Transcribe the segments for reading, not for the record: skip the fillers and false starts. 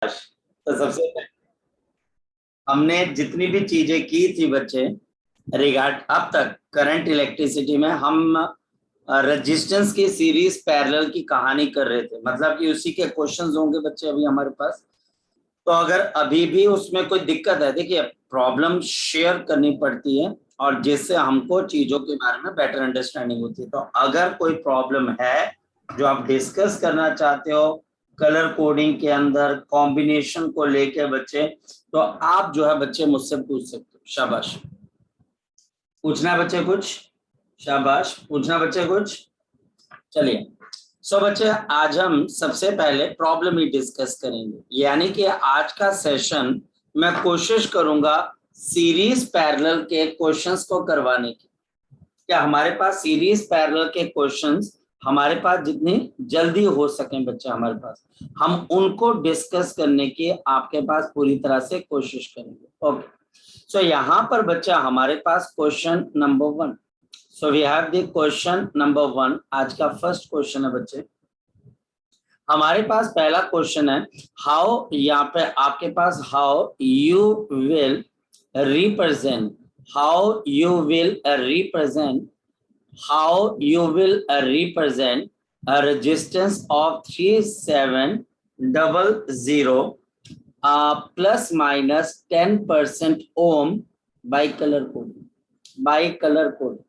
तो सबसे पहले हमने जितनी भी चीजें की थी बच्चे रिगार्ड अब तक करंट इलेक्ट्रिसिटी में हम रेजिस्टेंस की सीरीज पैरेलल की कहानी कर रहे थे, मतलब कि उसी के क्वेश्चंस होंगे बच्चे अभी हमारे पास। तो अगर अभी भी उसमें कोई दिक्कत है, देखिए प्रॉब्लम शेयर करनी पड़ती है और जिससे हमको चीजों के बारे में बेटर अंडरस्टैंडिंग होती है। तो अगर कोई प्रॉब्लम है जो आप डिस्कस करना चाहते हो कलर कोडिंग के अंदर कॉम्बिनेशन को लेके बच्चे, तो आप जो है बच्चे मुझसे पूछ सकते हो। शाबाश, पूछना है बच्चे कुछ? शाबाश, पूछना बच्चे कुछ? चलिए सो बच्चे आज हम सबसे पहले प्रॉब्लम ही डिस्कस करेंगे, यानी कि आज का सेशन मैं कोशिश करूंगा सीरीज पैरेलल के क्वेश्चंस को करवाने की। क्या हमारे पास सीरीज पैरेलल के क्वेश्चंस हमारे पास जितनी जल्दी हो सके बच्चे हमारे पास, हम उनको डिस्कस करने की आपके पास पूरी तरह से कोशिश करेंगे। ओके, सो यहाँ पर बच्चा हमारे पास question number 1। So we have the question number 1। आज का फर्स्ट क्वेश्चन है बच्चे, हमारे पास पहला क्वेश्चन है हाउ, यहाँ पे आपके पास how you will represent, how you will represent, how you will represent a resistance of 3700 plus minus 10% ohm by color coding, by color coding,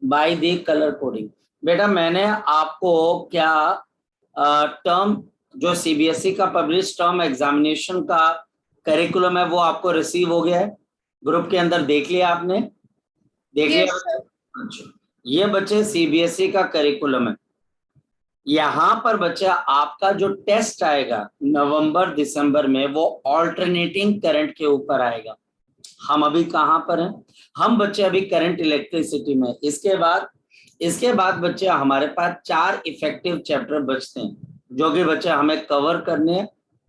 by the color coding। बेटा मैंने आपको क्या टर्म जो सीबीएसई का पब्लिश टर्म एग्जामिनेशन का curriculum है वो आपको रिसीव हो गया है ग्रुप के अंदर, देख लिया आपने? देख लिया? अच्छा, ये बच्चे सीबीएसई का करिकुलम है। यहाँ पर बच्चा आपका जो टेस्ट आएगा नवंबर दिसंबर में वो ऑल्टरनेटिंग करंट के ऊपर आएगा। हम अभी कहाँ पर हैं? हम बच्चे अभी करंट इलेक्ट्रिसिटी में। इसके बाद बच्चे हमारे पास 4 इफेक्टिव चैप्टर बचते हैं जो कि बच्चे हमें कवर करने हैं।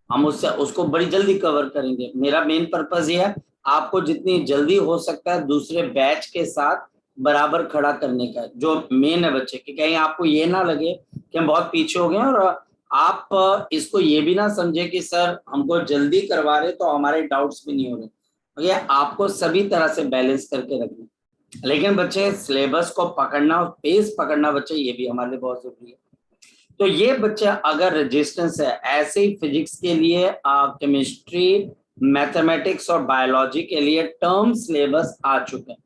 हम उसको बड़ी जल्दी कवर करेंगे। मेरा मेन पर्पस ये है आपको जितनी जल्दी हो सकता है दूसरे बैच के साथ बराबर खड़ा करने का, जो मेन है बच्चे कि कहीं आपको ये ना लगे कि हम बहुत पीछे हो गए और आप इसको ये भी ना समझे कि सर हमको जल्दी करवा रहे तो हमारे डाउट्स भी नहीं हो रहे। ये आपको सभी तरह से बैलेंस करके रखना, लेकिन बच्चे सिलेबस को पकड़ना और पेस पकड़ना बच्चे ये भी हमारे लिए बहुत जरूरी है। तो ये बच्चा अगर रेजिस्टेंस है, ऐसे ही फिजिक्स के लिए केमिस्ट्री मैथमेटिक्स और बायोलॉजी के लिए टर्म सिलेबस आ चुके हैं।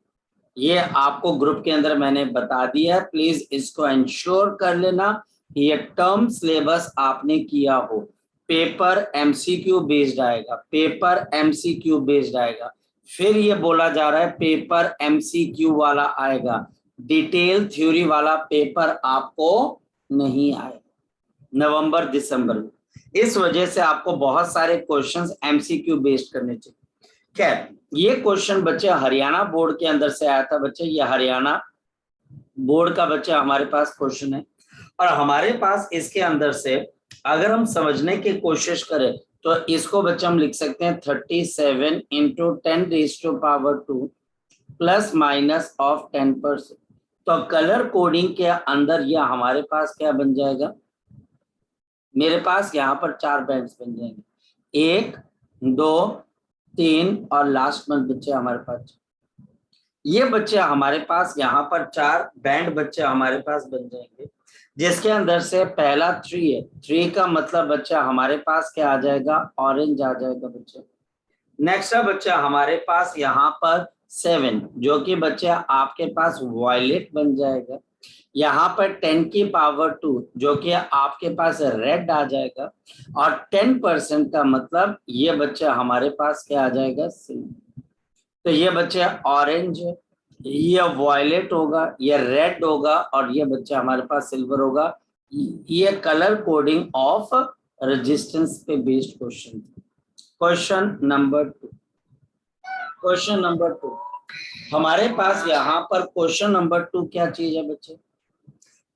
ये आपको ग्रुप के अंदर मैंने बता दिया है, प्लीज इसको इंश्योर कर लेना ये टर्म सिलेबस आपने किया हो। पेपर एमसीक्यू बेस्ड आएगा, पेपर एमसीक्यू बेस्ड आएगा। फिर ये बोला जा रहा है पेपर एमसीक्यू वाला आएगा, डिटेल थ्योरी वाला पेपर आपको नहीं आएगा नवंबर दिसंबर में। इस वजह से आपको बहुत सारे क्वेश्चंस एमसीक्यू बेस्ड करने चाहिए। खैर, ये क्वेश्चन बच्चे हरियाणा बोर्ड के अंदर से आया था बच्चे, ये हरियाणा बोर्ड का बच्चा हमारे पास क्वेश्चन है और हमारे पास इसके अंदर से अगर हम समझने की कोशिश करें तो इसको बच्चे हम लिख सकते हैं 37 इंटू 10⁻² प्लस माइनस ऑफ 10%। तो कलर कोडिंग के अंदर यह हमारे पास क्या बन जाएगा, मेरे पास यहाँ पर 4 बैंड्स बन जाएंगे, 1 2 3 और लास्ट में बच्चे हमारे पास ये बच्चे हमारे पास यहाँ पर 4 बैंड बच्चे हमारे पास बन जाएंगे, जिसके अंदर से पहला 3 है। 3 का मतलब बच्चा हमारे पास क्या आ जाएगा, ऑरेंज आ जाएगा बच्चे। नेक्स्ट है बच्चा हमारे पास यहाँ पर 7 जो कि बच्चा आपके पास वॉयलेट बन जाएगा। यहाँ पर 10⁻² जो कि आपके पास रेड आ जाएगा और 10% का मतलब ये बच्चा हमारे पास क्या आ जाएगा, सिल्वर। तो ये बच्चा ऑरेंज, ये वॉयलेट होगा, ये रेड होगा और ये बच्चा हमारे पास सिल्वर होगा। ये कलर कोडिंग ऑफ रेजिस्टेंस पे based question. Question number 2, question number 2 हमारे पास यहाँ पर क्वेश्चन नंबर 2 क्या चीज है बच्चे?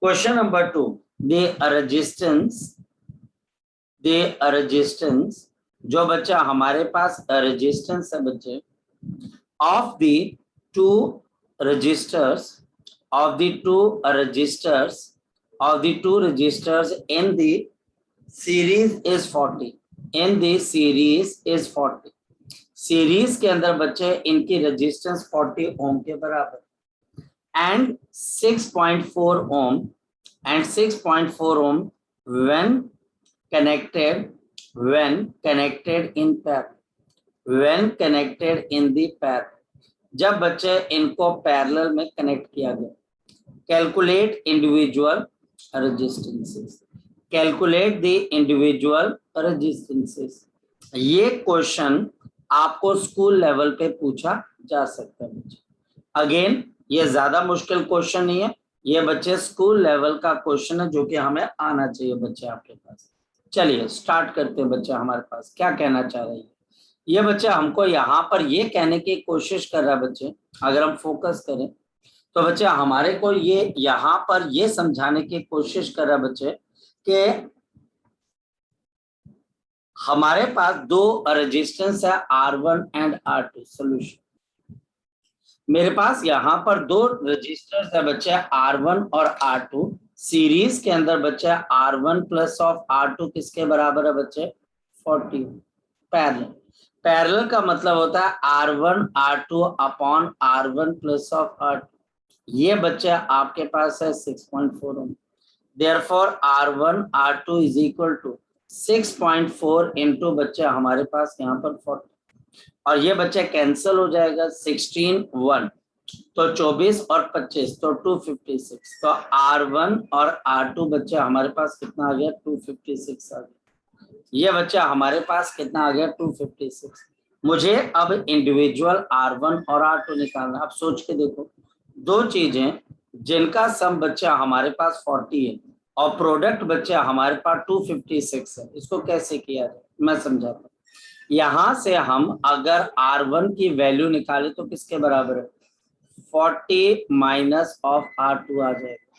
क्वेश्चन नंबर 2, द रेजिस्टेंस जो बच्चा हमारे पास रेजिस्टेंस है बच्चे of the two registers in the series is 40। In the series is 40। Series के अंदर बच्चे इनकी रेजिस्टेंस 40 ओम के बराबर and 6.4 Om and 6.4 ohm when connected in pair, when connected in the pair, जब बच्चे इनको पैरेलल में कनेक्ट किया गया। Calculate individual resistances, calculate the individual resistances. ये क्वेश्चन आपको स्कूल लेवल पे पूछा जा सकता है बच्चे। अगेन ये ज्यादा मुश्किल क्वेश्चन नहीं है, ये बच्चे स्कूल लेवल का क्वेश्चन है जो कि हमें आना चाहिए बच्चे आपके पास। चलिए स्टार्ट करते हैं बच्चे, हमारे पास क्या कहना चाह रहे हैं ये बच्चा हमको यहाँ पर ये कहने की कोशिश कर रहा है बच्चे। अगर हम फोकस करें तो बच्चे हमारे को ये यहाँ पर ये समझाने की कोशिश कर रहा है बच्चे कि हमारे पास दो रेजिस्टेंस है R1 एंड R2। सोल्यूशन, मेरे पास यहाँ पर दो रजिस्टर्स है बच्चे R1 और R2। सीरीज के अंदर बच्चे R1 प्लस ऑफ R2 किसके बराबर है बच्चे 40। पैरेलल, पैरेलल का मतलब होता है R1 R2 upon R1 plus of R2। ये बच्चे आपके पास है 6.4 ohm. Therefore R1 R2 is equal to 6.4 into बच्चे हमारे पास यहाँ पर 40, और ये बच्चे कैंसिल हो जाएगा। 16 1 तो 24 और 25 तो 256। तो R1 और R2 बच्चे हमारे पास कितना आ गया 256 आ गया। ये बच्चा हमारे पास कितना आ गया 256। मुझे अब इंडिविजुअल R1 और R2 निकालना। अब सोच के देखो, दो चीजें जिनका सम बच्चा हमारे पास 40 है और प्रोडक्ट बच्चा हमारे पास 256 है, इसको कैसे किया जाए मैं समझाता हूँ। यहां से हम अगर R1 की वैल्यू निकाले तो किसके बराबर है 40 माइनस ऑफ R2 आ जाएगा,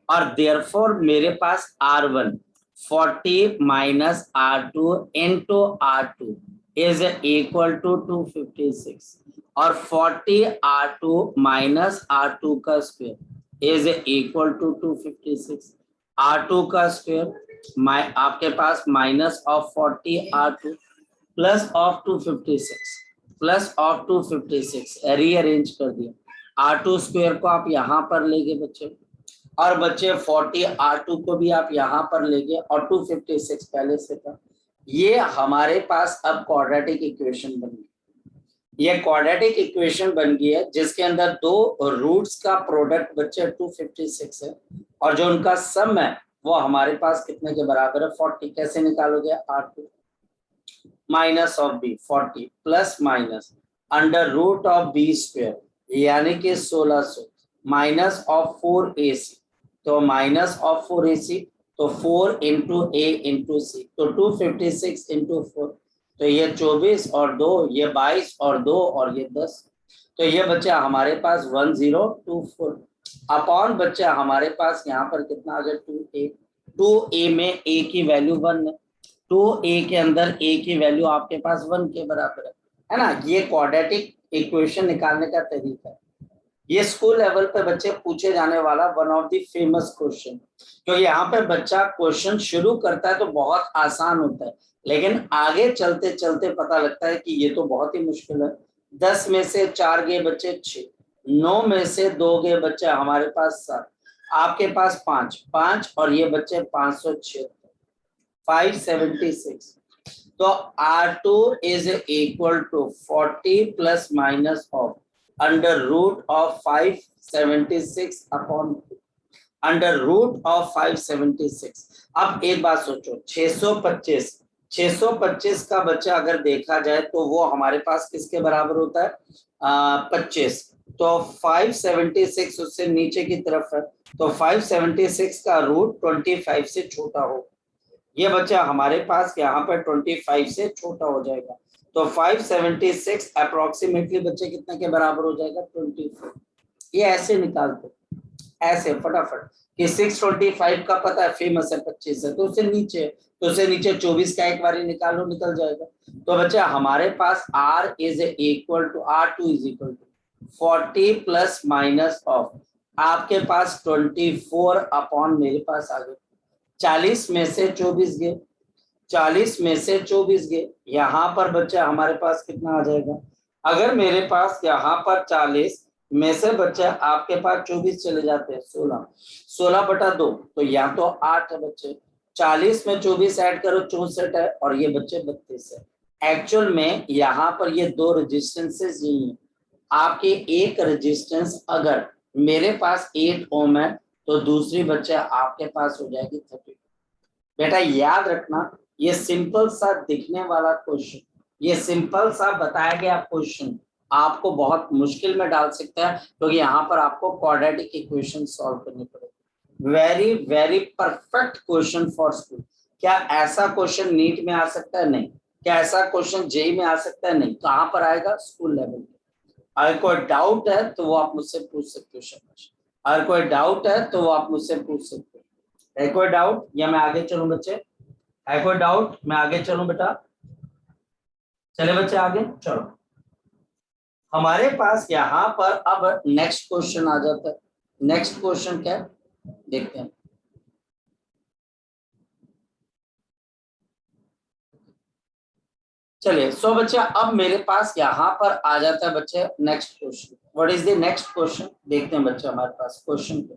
और देयरफॉर मेरे पास R1 40 minus R2 into R2 is equal to 256, और 40 R2 माइनस R2 का square is equal to 256। R2 का स्क्वायर आपके पास minus of 40 R2 plus of 256 plus of 256 rearrange कर दिया। R2 स्क्वायर को आप यहाँ पर ले गए बच्चे, और बच्चे 40 R2 को भी आप यहाँ पर ले गए, और 256 पहले से था। ये हमारे पास अब क्वाड्रेटिक इक्वेशन बन गई। ये क्वाड्रेटिक इक्वेशन बन गई है जिसके अंदर दो रूट्स का प्रोडक्ट बच्चे 256 है, और जो उनका सम है वो हमारे पास कितने के बराबर है 40। कैसे निकालोगे R2 minus of B 40 plus minus under root of B square यानी कि 1600 माइनस ऑफ 4ac, तो माइनस ऑफ 4ac तो 4 इंटू ए इंटू सी, तो 256 इंटू 4, तो ये 24 और 2 ये 22 और 2 और ये 10, तो ये बच्चा हमारे पास 1024 अपॉन बच्चा हमारे पास यहाँ पर कितना आ गया 2a। 2a में a की वैल्यू 1 है, तो a के अंदर a की वैल्यू आपके पास 1 के बराबर है ना। ये क्वाड्रेटिक इक्वेशन निकालने का तरीका है। ये स्कूल लेवल पे बच्चे पूछे जाने वाला one of the famous question, क्योंकि यहाँ पे बच्चा क्वेश्चन शुरू करता है तो बहुत आसान होता है, लेकिन आगे चलते चलते पता लगता है कि ये तो बहुत ही मुश्किल है। 10 में से 4 गए बच्चे 6, 9 में से 2 गए बच्चे हमारे पास 7, आपके पास 5 और ये बच्चे 576 576। तो R2 is equal to 40 plus minus of under root of 576 upon under root of 576। अब एक बात सोचो, 625 का बच्चा अगर देखा जाए तो वो हमारे पास किसके बराबर होता है 25, तो 576 उससे नीचे की तरफ है, तो 576 का रूट 25 से छोटा हो। ये बच्चा हमारे पास यहाँ पर 25 से छोटा हो जाएगा, तो 576 अप्रोक्सीमेटली बच्चे कितने के बराबर हो जाएगा 24। ये ऐसे निकालते ऐसे फटाफट कि 625 का पता है फेमस है 25 है, तो उससे नीचे 24 का एक बार निकालो निकल जाएगा। तो बच्चा हमारे पास R is equal to R2 is equal to 40 plus minus of आपके पास 24 अपॉन मेरे पास आ गया 40 में से 24 गए, 40 में से 24 गए, यहाँ पर बच्चा हमारे पास कितना आ जाएगा? अगर मेरे पास यहाँ पर 40 में से बच्चा आपके पास 24 चले जाते हैं, 16/2, तो यहाँ तो 8 है बच्चे। 40 में 24 ऐड करो 64 है, और ये बच्चे 32 है। एक्चुअल में यहाँ पर ये दो रेजिस्टेंसेस यही है। आपके एक रेजिस्टेंस अगर मेरे पास 8 ओम है, तो दूसरी बच्चे आपके पास हो जाएगी 30। बेटा याद रखना, ये सिंपल सा दिखने वाला क्वेश्चन, ये सिंपल सा बताया गया क्वेश्चन आपको बहुत मुश्किल में डाल सकता है, क्योंकि यहाँ पर आपको क्वाड्रेटिक इक्वेशन सॉल्व करनी पड़ेगी। Very very perfect question for school. क्या ऐसा क्वेश्चन नीट में आ सकता है? नहीं। क्या ऐसा क्वेश्चन जेई में आ सकता है? नहीं। कहाँ पर आएगा? स्कूल लेवल पे। अगर कोई डाउट है तो वो आप मुझसे पूछ सकते हो शाबाश। अगर कोई डाउट है तो वो आप मुझसे पूछ सकते हो। है कोई डाउट या मैं आगे चलूं बच्चे? है कोई डाउट? मैं आगे चलूं बेटा? चले बच्चे आगे चलो। हमारे पास यहाँ पर अब नेक्स्ट क्वेश्चन आ जाता है। नेक्स्ट क्वेश्चन क्या है देखते हैं। चलिए सो बच्चे अब मेरे पास यहाँ पर आ जाता है बच्चे next question. What is the next question? देखते हैं बच्चे हमारे पास क्वेश्चन पे।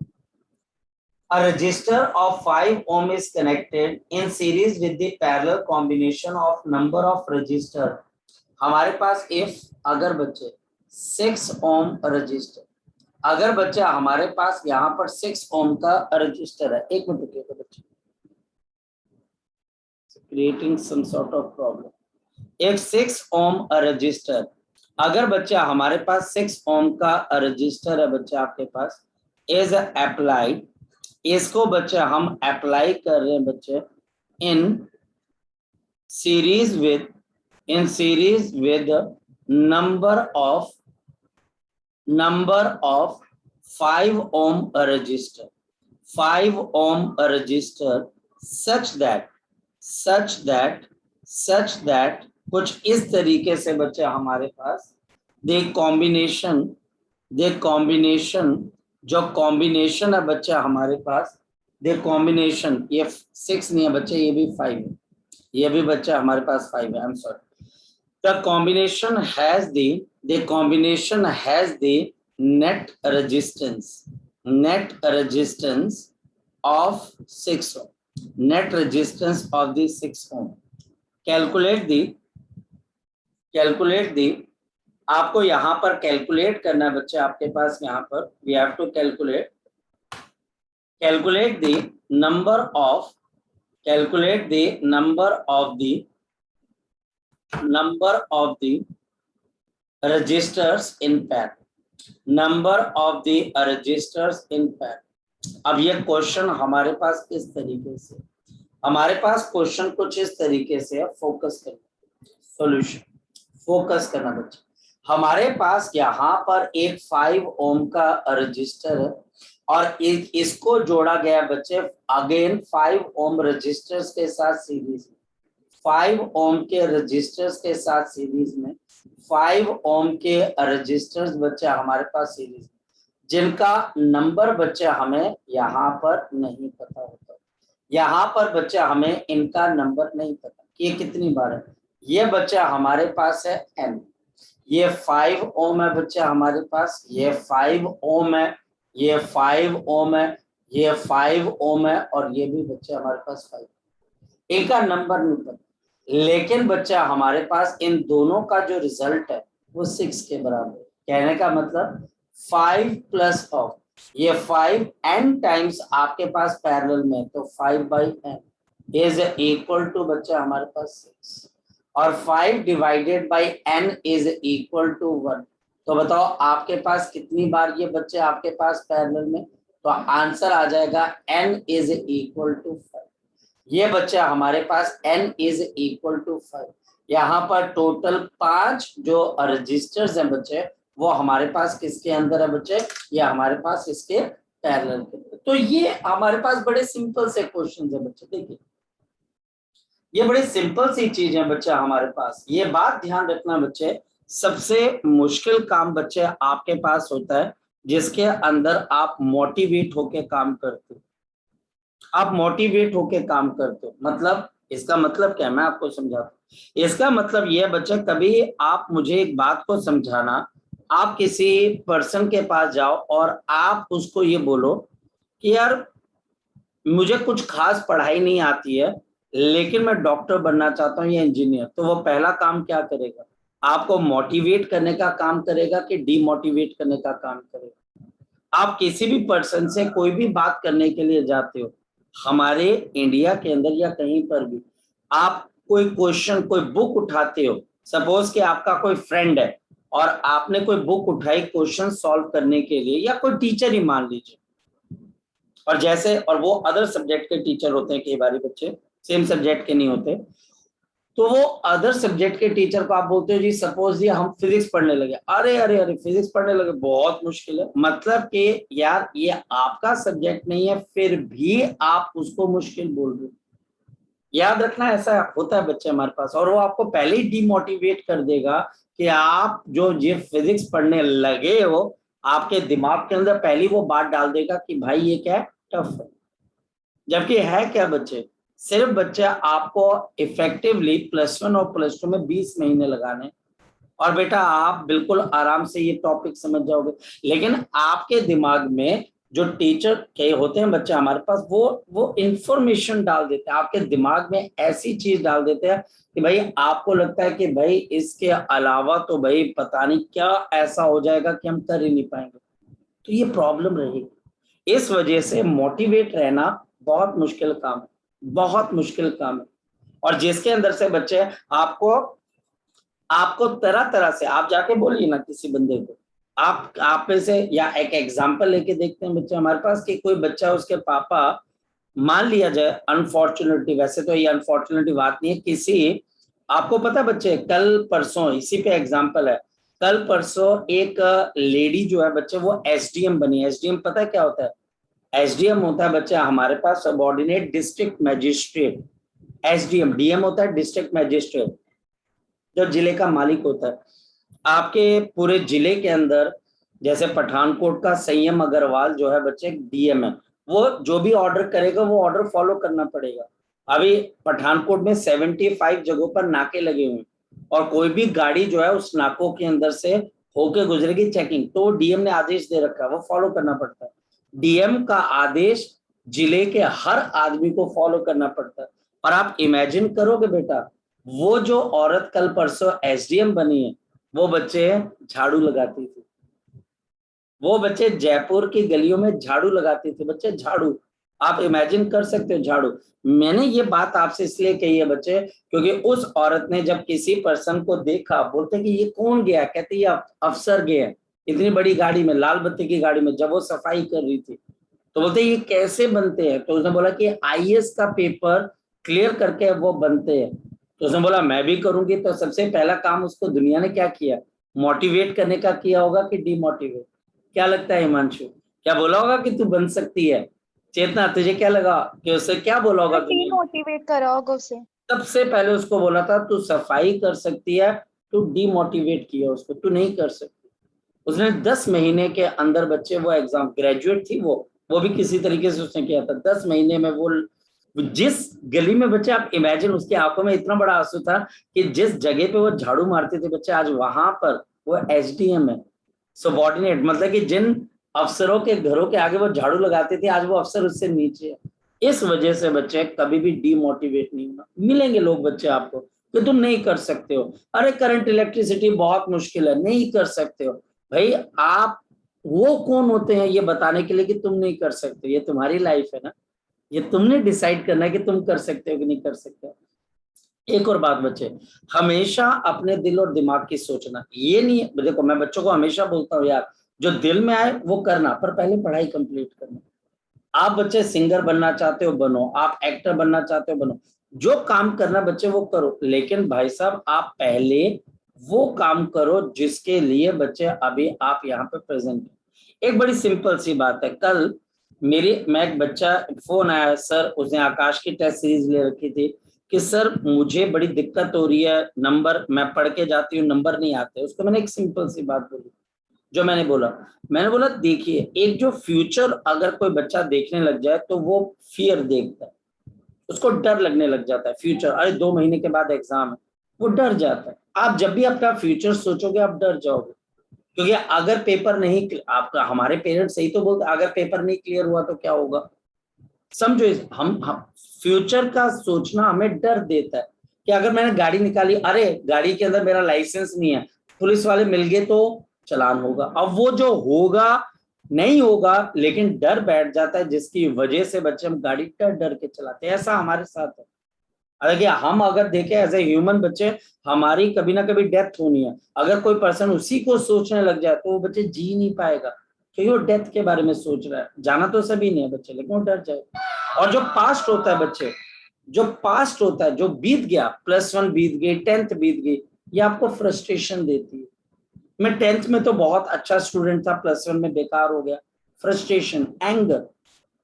A resistor of 5 ohm is connected in series with the parallel combination of number of resistor. हमारे पास if अगर बच्चे 6 ohm रजिस्टर, अगर बच्चा हमारे पास यहाँ पर 6 ओम का रजिस्टर है, एक मिनट रुकिएगा बच्चे, creating some sort of problem. एक 6 ओम रजिस्टर, अगर बच्चा हमारे पास 6 ओम का रजिस्टर है बच्चा आपके पास, इज अप्लाइड, इसको बच्चा हम अप्लाई कर रहे हैं बच्चे in series with number of 5 ohm resistor, 5 ohm resistor such that कुछ इस तरीके से बच्चे हमारे पास दे कॉम्बिनेशन जो कॉम्बिनेशन है बच्चा हमारे पास, दे कॉम्बिनेशन, ये 6 नहीं है बच्चे, ये भी 5 है, ये भी बच्चा हमारे पास 5 है। I am sorry. The combination has the net resistance of 6 ohm. Net resistance of the 6 ohm. Calculate the आपको यहाँ पर कैलकुलेट करना है बच्चे, आपके पास यहाँ पर we have to calculate the number of registers in pair, अब ये क्वेश्चन हमारे पास किस तरीके से, हमारे पास क्वेश्चन कुछ इस तरीके से है, फोकस करना, सॉल्यूशन फोकस करना बच्चे। हमारे पास यहाँ पर एक 5 ओम का रजिस्टर है और इसको जोड़ा गया बच्चे अगेन 5 ओम रजिस्टर्स के साथ सीरीज में, 5 ओम के रजिस्टर्स के साथ सीरीज में, 5 ओम के रजिस्टर्स बच्चे हमारे पास सीरीज में, जिनका नंबर बच्चे हमें यहाँ पर नहीं पता होता। यहाँ पर बच्चे हमें इनका नंबर नहीं पता कि ये कितनी बार है। ये बच्चा हमारे पास है n, ये 5 ओम है बच्चा हमारे पास, ये 5 ओम है, ये 5 ओम है, ये 5 ओम है, और ये भी बच्चा हमारे पास 5, इनका नंबर नहीं पता। लेकिन बच्चा हमारे पास इन दोनों का जो रिजल्ट है वो 6 के बराबर है। कहने का मतलब 5 प्लस ऑफ ये 5 n टाइम्स आपके पास पैरेलल में, तो 5/n इज इक्वल टू बच्चा हमारे पास 6, और 5 divided by n is equal to 1। तो बताओ आपके पास कितनी बार ये बच्चे आपके पास पैरेलल में, तो आंसर आ जाएगा n इज इक्वल टू 5। ये बच्चा हमारे पास n इज इक्वल टू 5। यहाँ पर टोटल 5 जो रजिस्टर्स हैं बच्चे, वो हमारे पास किसके अंदर है बच्चे, ये हमारे पास इसके पैरेलल के। तो ये हमारे पास बड़े सिंपल से क्वेश्चन है बच्चे, देखिए ये बड़ी सिंपल सी चीज है बच्चा हमारे पास। ये बात ध्यान रखना बच्चे, सबसे मुश्किल काम बच्चे आपके पास होता है जिसके अंदर आप मोटिवेट होके काम करते हो, आप मोटिवेट होके काम करते हो। मतलब इसका मतलब क्या है, मैं आपको समझाता हूँ। इसका मतलब ये है बच्चे, कभी आप मुझे एक बात को समझाना, आप किसी पर्सन के पास जाओ और आप उसको ये बोलो कि यार मुझे कुछ खास पढ़ाई नहीं आती है, लेकिन मैं डॉक्टर बनना चाहता हूँ या इंजीनियर, तो वो पहला काम क्या करेगा, आपको मोटिवेट करने का काम करेगा कि डीमोटिवेट करने का काम करेगा। आप किसी भी पर्सन से कोई भी बात करने के लिए जाते हो, हमारे इंडिया के अंदर या कहीं पर भी, आप कोई क्वेश्चन, कोई बुक उठाते हो, सपोज कि आपका कोई फ्रेंड है और आपने कोई बुक उठाई क्वेश्चन सॉल्व करने के लिए, या कोई टीचर ही मान लीजिए, और जैसे, और वो अदर सब्जेक्ट के टीचर होते हैं, कई बार बच्चे सेम सब्जेक्ट के नहीं होते, तो वो अदर सब्जेक्ट के टीचर को आप बोलते हो जी, सपोज जी हम फिजिक्स पढ़ने लगे, अरे अरे अरे फिजिक्स पढ़ने लगे बहुत मुश्किल है, मतलब कि यार ये आपका सब्जेक्ट नहीं है, फिर भी आप उसको मुश्किल बोल रहे हो। याद रखना, ऐसा होता है बच्चे हमारे पास, और वो आपको पहले ही डिमोटिवेट कर देगा कि आप जो ये फिजिक्स पढ़ने लगे हो, आपके दिमाग के अंदर पहली वो बात डाल देगा कि भाई ये क्या है, टफ है। जबकि है क्या बच्चे, सिर्फ बच्चे आपको इफेक्टिवली +1 और +2 में 20 महीने लगाने, और बेटा आप बिल्कुल आराम से ये टॉपिक समझ जाओगे। लेकिन आपके दिमाग में जो टीचर के होते हैं बच्चे हमारे पास, वो इंफॉर्मेशन डाल देते हैं आपके दिमाग में, ऐसी चीज डाल देते हैं कि भाई आपको लगता है कि भाई इसके अलावा तो भाई पता नहीं क्या ऐसा हो जाएगा कि हम कर ही नहीं पाएंगे। तो ये प्रॉब्लम रहेगी। इस वजह से मोटिवेट रहना बहुत मुश्किल काम है, बहुत मुश्किल काम है। और जिसके अंदर से बच्चे आपको आपको तरह तरह से, आप जाके बोलिए ना किसी बंदे को, आप में से, या एक एग्जांपल लेके देखते हैं बच्चे हमारे पास, कि कोई बच्चा, उसके पापा, मान लिया जाए अनफॉर्चुनेटली, वैसे तो ये अनफॉर्चुनेटली बात नहीं है, किसी, आपको पता बच्चे, कल परसों, इसी पे एग्जांपल है, कल परसों एक लेडी जो है बच्चे, वो एसडीएम बनी। एसडीएम पता है क्या होता है? एसडीएम होता है बच्चे हमारे पास subordinate district magistrate. SDM, DM होता है डिस्ट्रिक्ट मजिस्ट्रेट, जो जिले का मालिक होता है। आपके पूरे जिले के अंदर, जैसे पठानकोट का संयम अग्रवाल जो है बच्चे डीएम है, वो जो भी ऑर्डर करेगा वो ऑर्डर फॉलो करना पड़ेगा। अभी पठानकोट में 75 जगहों पर नाके लगे हुए हैं, और कोई भी गाड़ी जो है उस नाकों के अंदर से होके गुजरेगी चेकिंग, तो डीएम ने आदेश दे रखा है, वो फॉलो करना पड़ता है। डीएम का आदेश जिले के हर आदमी को फॉलो करना पड़ता है। और आप इमेजिन करोगे बेटा, वो जो औरत कल परसों एसडीएम बनी है, वो बच्चे झाड़ू लगाती थी, वो बच्चे जयपुर की गलियों में झाड़ू लगाते थे बच्चे, झाड़ू। आप इमेजिन कर सकते हो, झाड़ू। मैंने ये बात आपसे इसलिए कही है बच्चे, क्योंकि उस औरत ने जब किसी पर्सन को देखा, बोलते कि ये कौन गया, कहते ये अफसर गया इतनी बड़ी गाड़ी में, लाल बत्ती की गाड़ी में, जब वो सफाई कर रही थी, तो बोलते ये कैसे बनते हैं, तो उसने बोला कि आईएएस का पेपर क्लियर करके वो बनते हैं। तो उसने बोला मैं भी करूंगी। तो सबसे पहला काम उसको दुनिया ने क्या किया, मोटिवेट करने का किया होगा कि डिमोटिवेट? क्या लगता है हिमांशु, क्या बोला होगा कि तू बन सकती है? चेतना तुझे क्या लगा कि उससे क्या बोला होगा दुनिया ने? डीमोटिवेट करा होगा उसे। सबसे पहले उसको बोला था तू सफाई कर सकती है, तू डिमोटिवेट किया उसको, तू नहीं कर सकती। उसने 10 महीने के अंदर बच्चे, वो एग्जाम, ग्रेजुएट थी वो भी किसी तरीके से उसने किया था। 10 महीने में वो जिस गली में बच्चे, आप इमेजिन, उसकी आंखों में इतना बड़ा आंसू था कि जिस जगह पे वो झाड़ू मारते थे बच्चे, आज वहां पर वो एसडीएम है, सबॉर्डिनेट, मतलब कि जिन अफसरों के घरों के आगे वो झाड़ू लगाते थे, आज वो अफसर उससे नीचे है। इस वजह से बच्चे कभी भी डिमोटिवेट नहीं होना। मिलेंगे लोग बच्चे आपको कि तुम नहीं कर सकते हो, अरे करंट इलेक्ट्रिसिटी बहुत मुश्किल है, नहीं कर सकते हो। भाई आप वो कौन होते हैं ये बताने के लिए कि तुम नहीं कर सकते? ये तुम्हारी लाइफ है ना, ये तुमने डिसाइड करना है कि तुम कर सकते हो कि नहीं कर सकते हो। एक और बात बच्चे, हमेशा अपने दिल और दिमाग की सोचना, ये नहीं है, देखो मैं बच्चों को हमेशा बोलता हूँ यार, जो दिल में आए वो करना, पर पहले पढ़ाई कंप्लीट करना। आप बच्चे सिंगर बनना चाहते हो बनो, आप एक्टर बनना चाहते हो बनो, जो काम करना बच्चे वो करो, लेकिन भाई साहब आप पहले वो काम करो जिसके लिए बच्चे अभी आप यहाँ पे प्रेजेंट है। एक बड़ी सिंपल सी बात है, कल मैं एक बच्चा, फोन आया सर, उसने आकाश की टेस्ट सीरीज ले रखी थी, कि सर मुझे बड़ी दिक्कत हो रही है, नंबर मैं पढ़ के जाती हूँ नंबर नहीं आते। उसको मैंने एक सिंपल सी बात बोली, जो मैंने बोला देखिए, एक जो फ्यूचर अगर कोई बच्चा देखने लग जाए तो वो फियर देखता है, उसको डर लगने लग जाता है फ्यूचर, अरे 2 महीने के बाद एग्जाम है, वो डर जाता है। आप जब भी अपना फ्यूचर सोचोगे आप डर जाओगे, क्योंकि अगर पेपर नहीं, आपका हमारे पेरेंट्स सही तो बोलते, अगर पेपर नहीं क्लियर हुआ तो क्या होगा, समझो हम फ्यूचर का सोचना हमें डर देता है कि अगर मैंने गाड़ी निकाली, अरे गाड़ी के अंदर मेरा लाइसेंस नहीं है, पुलिस वाले मिल गए तो चालान होगा। अब वो जो होगा नहीं होगा, लेकिन डर बैठ जाता है, जिसकी वजह से बच्चे हम गाड़ी डर डर के चलाते हैं। ऐसा हमारे साथ है। देखिए हम अगर देखें एज ए ह्यूमन बच्चे, हमारी कभी ना कभी डेथ होनी है, अगर कोई पर्सन उसी को सोचने लग जाए तो वो बच्चे जी नहीं पाएगा, क्योंकि वो डेथ के बारे में सोच रहा है। जाना तो सभी नहीं है बच्चे, लेकिन वो डर जाएगा। और जो पास्ट होता है बच्चे, जो पास्ट होता है, जो बीत गया, +1 बीत गई, 10th बीत गई, ये आपको फ्रस्ट्रेशन देती है। मैं 10th में तो बहुत अच्छा स्टूडेंट था, +1 में बेकार हो गया, फ्रस्ट्रेशन, एंगर।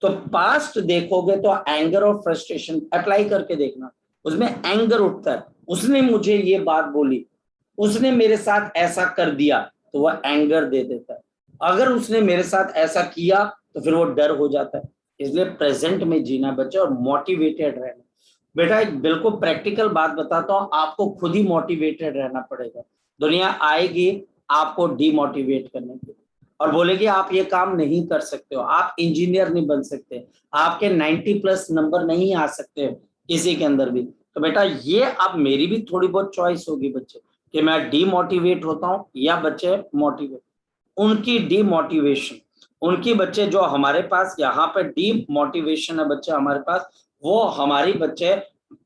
तो पास्ट देखोगे तो एंगर और फ्रस्ट्रेशन अप्लाई करके देखना, उसमें एंगर उठता है, उसने मुझे ये बात बोली, उसने मेरे साथ ऐसा कर दिया, तो वह एंगर दे देता है। अगर उसने मेरे साथ ऐसा किया तो फिर वो डर हो जाता है। इसलिए प्रेजेंट में जीना बच्चे, और मोटिवेटेड रहना। बेटा एक बिल्कुल प्रैक्टिकल बात बताता हूँ, आपको खुद ही मोटिवेटेड रहना पड़ेगा। दुनिया आएगी आपको डिमोटिवेट करने के लिए, और बोलेगी आप ये काम नहीं कर सकते हो, आप इंजीनियर नहीं बन सकते, आपके 90+ नंबर नहीं आ सकते किसी के अंदर भी। तो बेटा ये अब मेरी भी थोड़ी बहुत चॉइस होगी बच्चे, कि मैं डिमोटिवेट होता हूँ या बच्चे मोटिवेट। उनकी डिमोटिवेशन, उनकी बच्चे जो हमारे पास यहाँ पे डिमोटिवेशन है बच्चे हमारे पास, वो हमारी बच्चे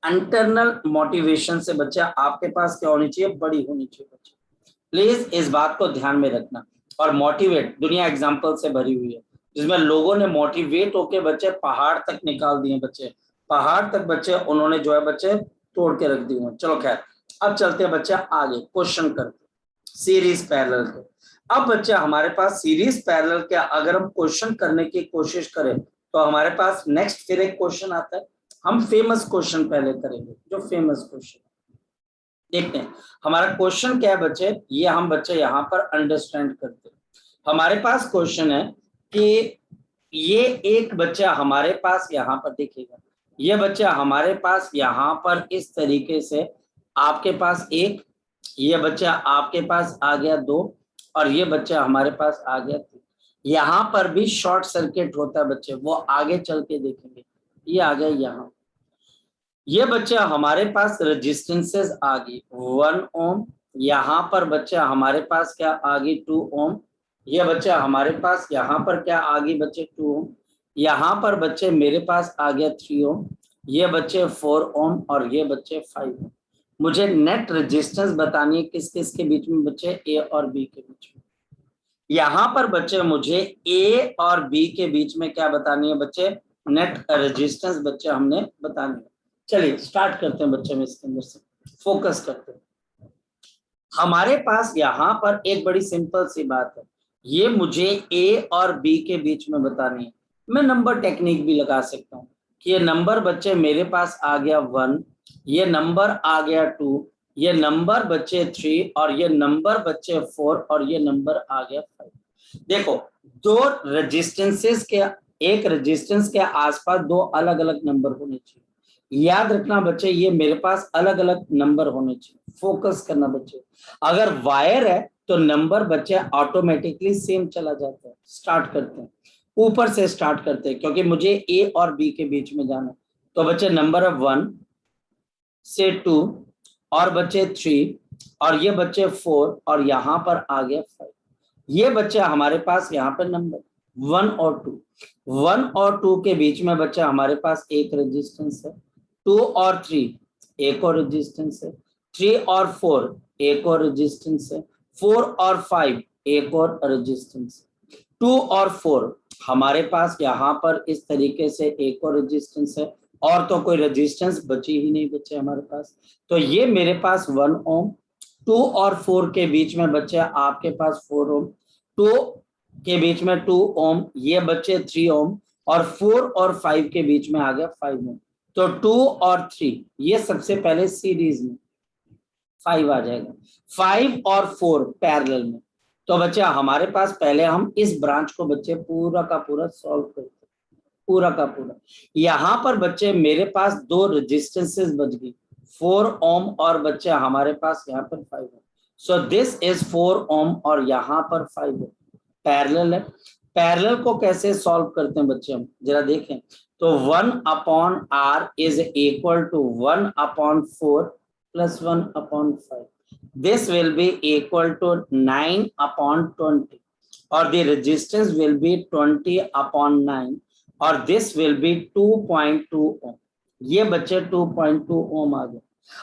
इंटरनल मोटिवेशन से बच्चे आपके पास क्या होनी चाहिए, बड़ी होनी चाहिए बच्चे। प्लीज इस बात को ध्यान में रखना। और मोटिवेट, दुनिया एग्जाम्पल से भरी हुई है, जिसमें लोगों ने मोटिवेट होके बच्चे पहाड़ तक निकाल दिए बच्चे, पहाड़ तक बच्चे उन्होंने जो है बच्चे तोड़ के रख दिए। चलो खैर, अब चलते हैं बच्चे आगे, क्वेश्चन करते सीरीज पैरेलल के। अब बच्चे हमारे पास सीरीज पैरेलल के अगर हम क्वेश्चन करने की कोशिश करें तो हमारे पास नेक्स्ट फिर एक क्वेश्चन आता है। हम फेमस क्वेश्चन पहले करेंगे, जो फेमस क्वेश्चन देखते हैं। हमारा क्वेश्चन क्या है बच्चे, ये हम बच्चे यहाँ पर अंडरस्टैंड करते हैं। हमारे पास क्वेश्चन है कि ये एक बच्चा हमारे पास यहाँ पर देखिएगा, ये बच्चा हमारे पास यहाँ पर इस तरीके से, आपके पास एक, ये बच्चा आपके पास आ गया 2, और ये बच्चा हमारे पास आ गया 3। यहाँ पर भी शॉर्ट सर्किट होता है बच्चे, वो आगे चल के देखेंगे। ये आ गया यहाँ, ये बच्चा हमारे पास रेजिस्टेंसेस आ गई 1 ओम, यहाँ पर बच्चा हमारे पास क्या आ गई 2 ओम, ये बच्चा हमारे पास यहाँ पर क्या आ गई बच्चे 2 ओम, यहाँ पर बच्चे मेरे पास आ गया 3 ओम, ये बच्चे 4 ओम, और ये बच्चे 5 ओम। मुझे नेट रेजिस्टेंस बतानी है किस किस के बीच में बच्चे, ए और बी के बीच में। यहाँ पर बच्चे मुझे ए और बी के बीच में क्या बतानी है बच्चे, नेट रेजिस्टेंस बच्चे हमने बतानी है। चलिए स्टार्ट करते हैं बच्चे में, इसके अंदर से फोकस करते हैं। हमारे पास यहाँ पर एक बड़ी सिंपल सी बात है, ये मुझे ए और बी के बीच में बतानी है। मैं नंबर टेक्निक भी लगा सकता हूँ कि ये नंबर बच्चे मेरे पास आ गया 1, ये नंबर आ गया 2, ये नंबर बच्चे 3, और ये नंबर बच्चे 4, और ये नंबर आ गया 5। देखो दो रेजिस्टेंसेस के, एक रेजिस्टेंस के आसपास 2 अलग अलग नंबर होने चाहिए। याद रखना बच्चे, ये मेरे पास अलग अलग नंबर होने चाहिए, फोकस करना बच्चे। अगर वायर है तो नंबर बच्चे ऑटोमेटिकली सेम चला जाता है। स्टार्ट करते हैं, ऊपर से स्टार्ट करते हैं, क्योंकि मुझे ए और बी के बीच में जाना। तो बच्चे नंबर है 1 से 2, और बच्चे 3, और ये बच्चे 4, और यहाँ पर आ गया 5। ये बच्चा हमारे पास यहाँ पर नंबर 1 और 2, 1 और 2 के बीच में बच्चा हमारे पास एक रेजिस्टेंस है, 2 और 3 एक और रेजिस्टेंस है, 3 और 4 एक और रेजिस्टेंस है, 4 और 5 एक और रेजिस्टेंस, 2 और 4 हमारे पास यहाँ पर इस तरीके से एक और रेजिस्टेंस है, और तो कोई रेजिस्टेंस बची ही नहीं बच्चे हमारे पास। तो ये मेरे पास 1 ओम, 2 और 4 के बीच में बच्चे आपके पास 4 ओम, 2 के बीच में 2 ओम, ये बच्चे 3 ओम, और 4 और 5 के बीच में आ गया 5 ओम। तो 2 और 3 ये सबसे पहले सीरीज में, 5 आ जाएगा, 5 और 4 पैरेलल में। तो बच्चे हमारे पास पहले हम इस ब्रांच को बच्चे पूरा का पूरा सॉल्व करते हैं, पूरा का पूरा। यहाँ पर बच्चे मेरे पास दो रेजिस्टेंसेस बच गई, 4 ओम और बच्चे हमारे पास यहाँ पर 5 ओम। सो दिस इज 4 ओम और यहाँ पर 5 ओम। पैरेलल है। पैरेलल को कैसे सॉल्व करते हैं बच्चे हम जरा देखें। तो 1/r is equal to 1/4 plus 1/5। This will be equal to 9/20 or the resistance will be 20/9 और this will be 2.2 ohm। ये बच्चे 2.2 ओम आ गए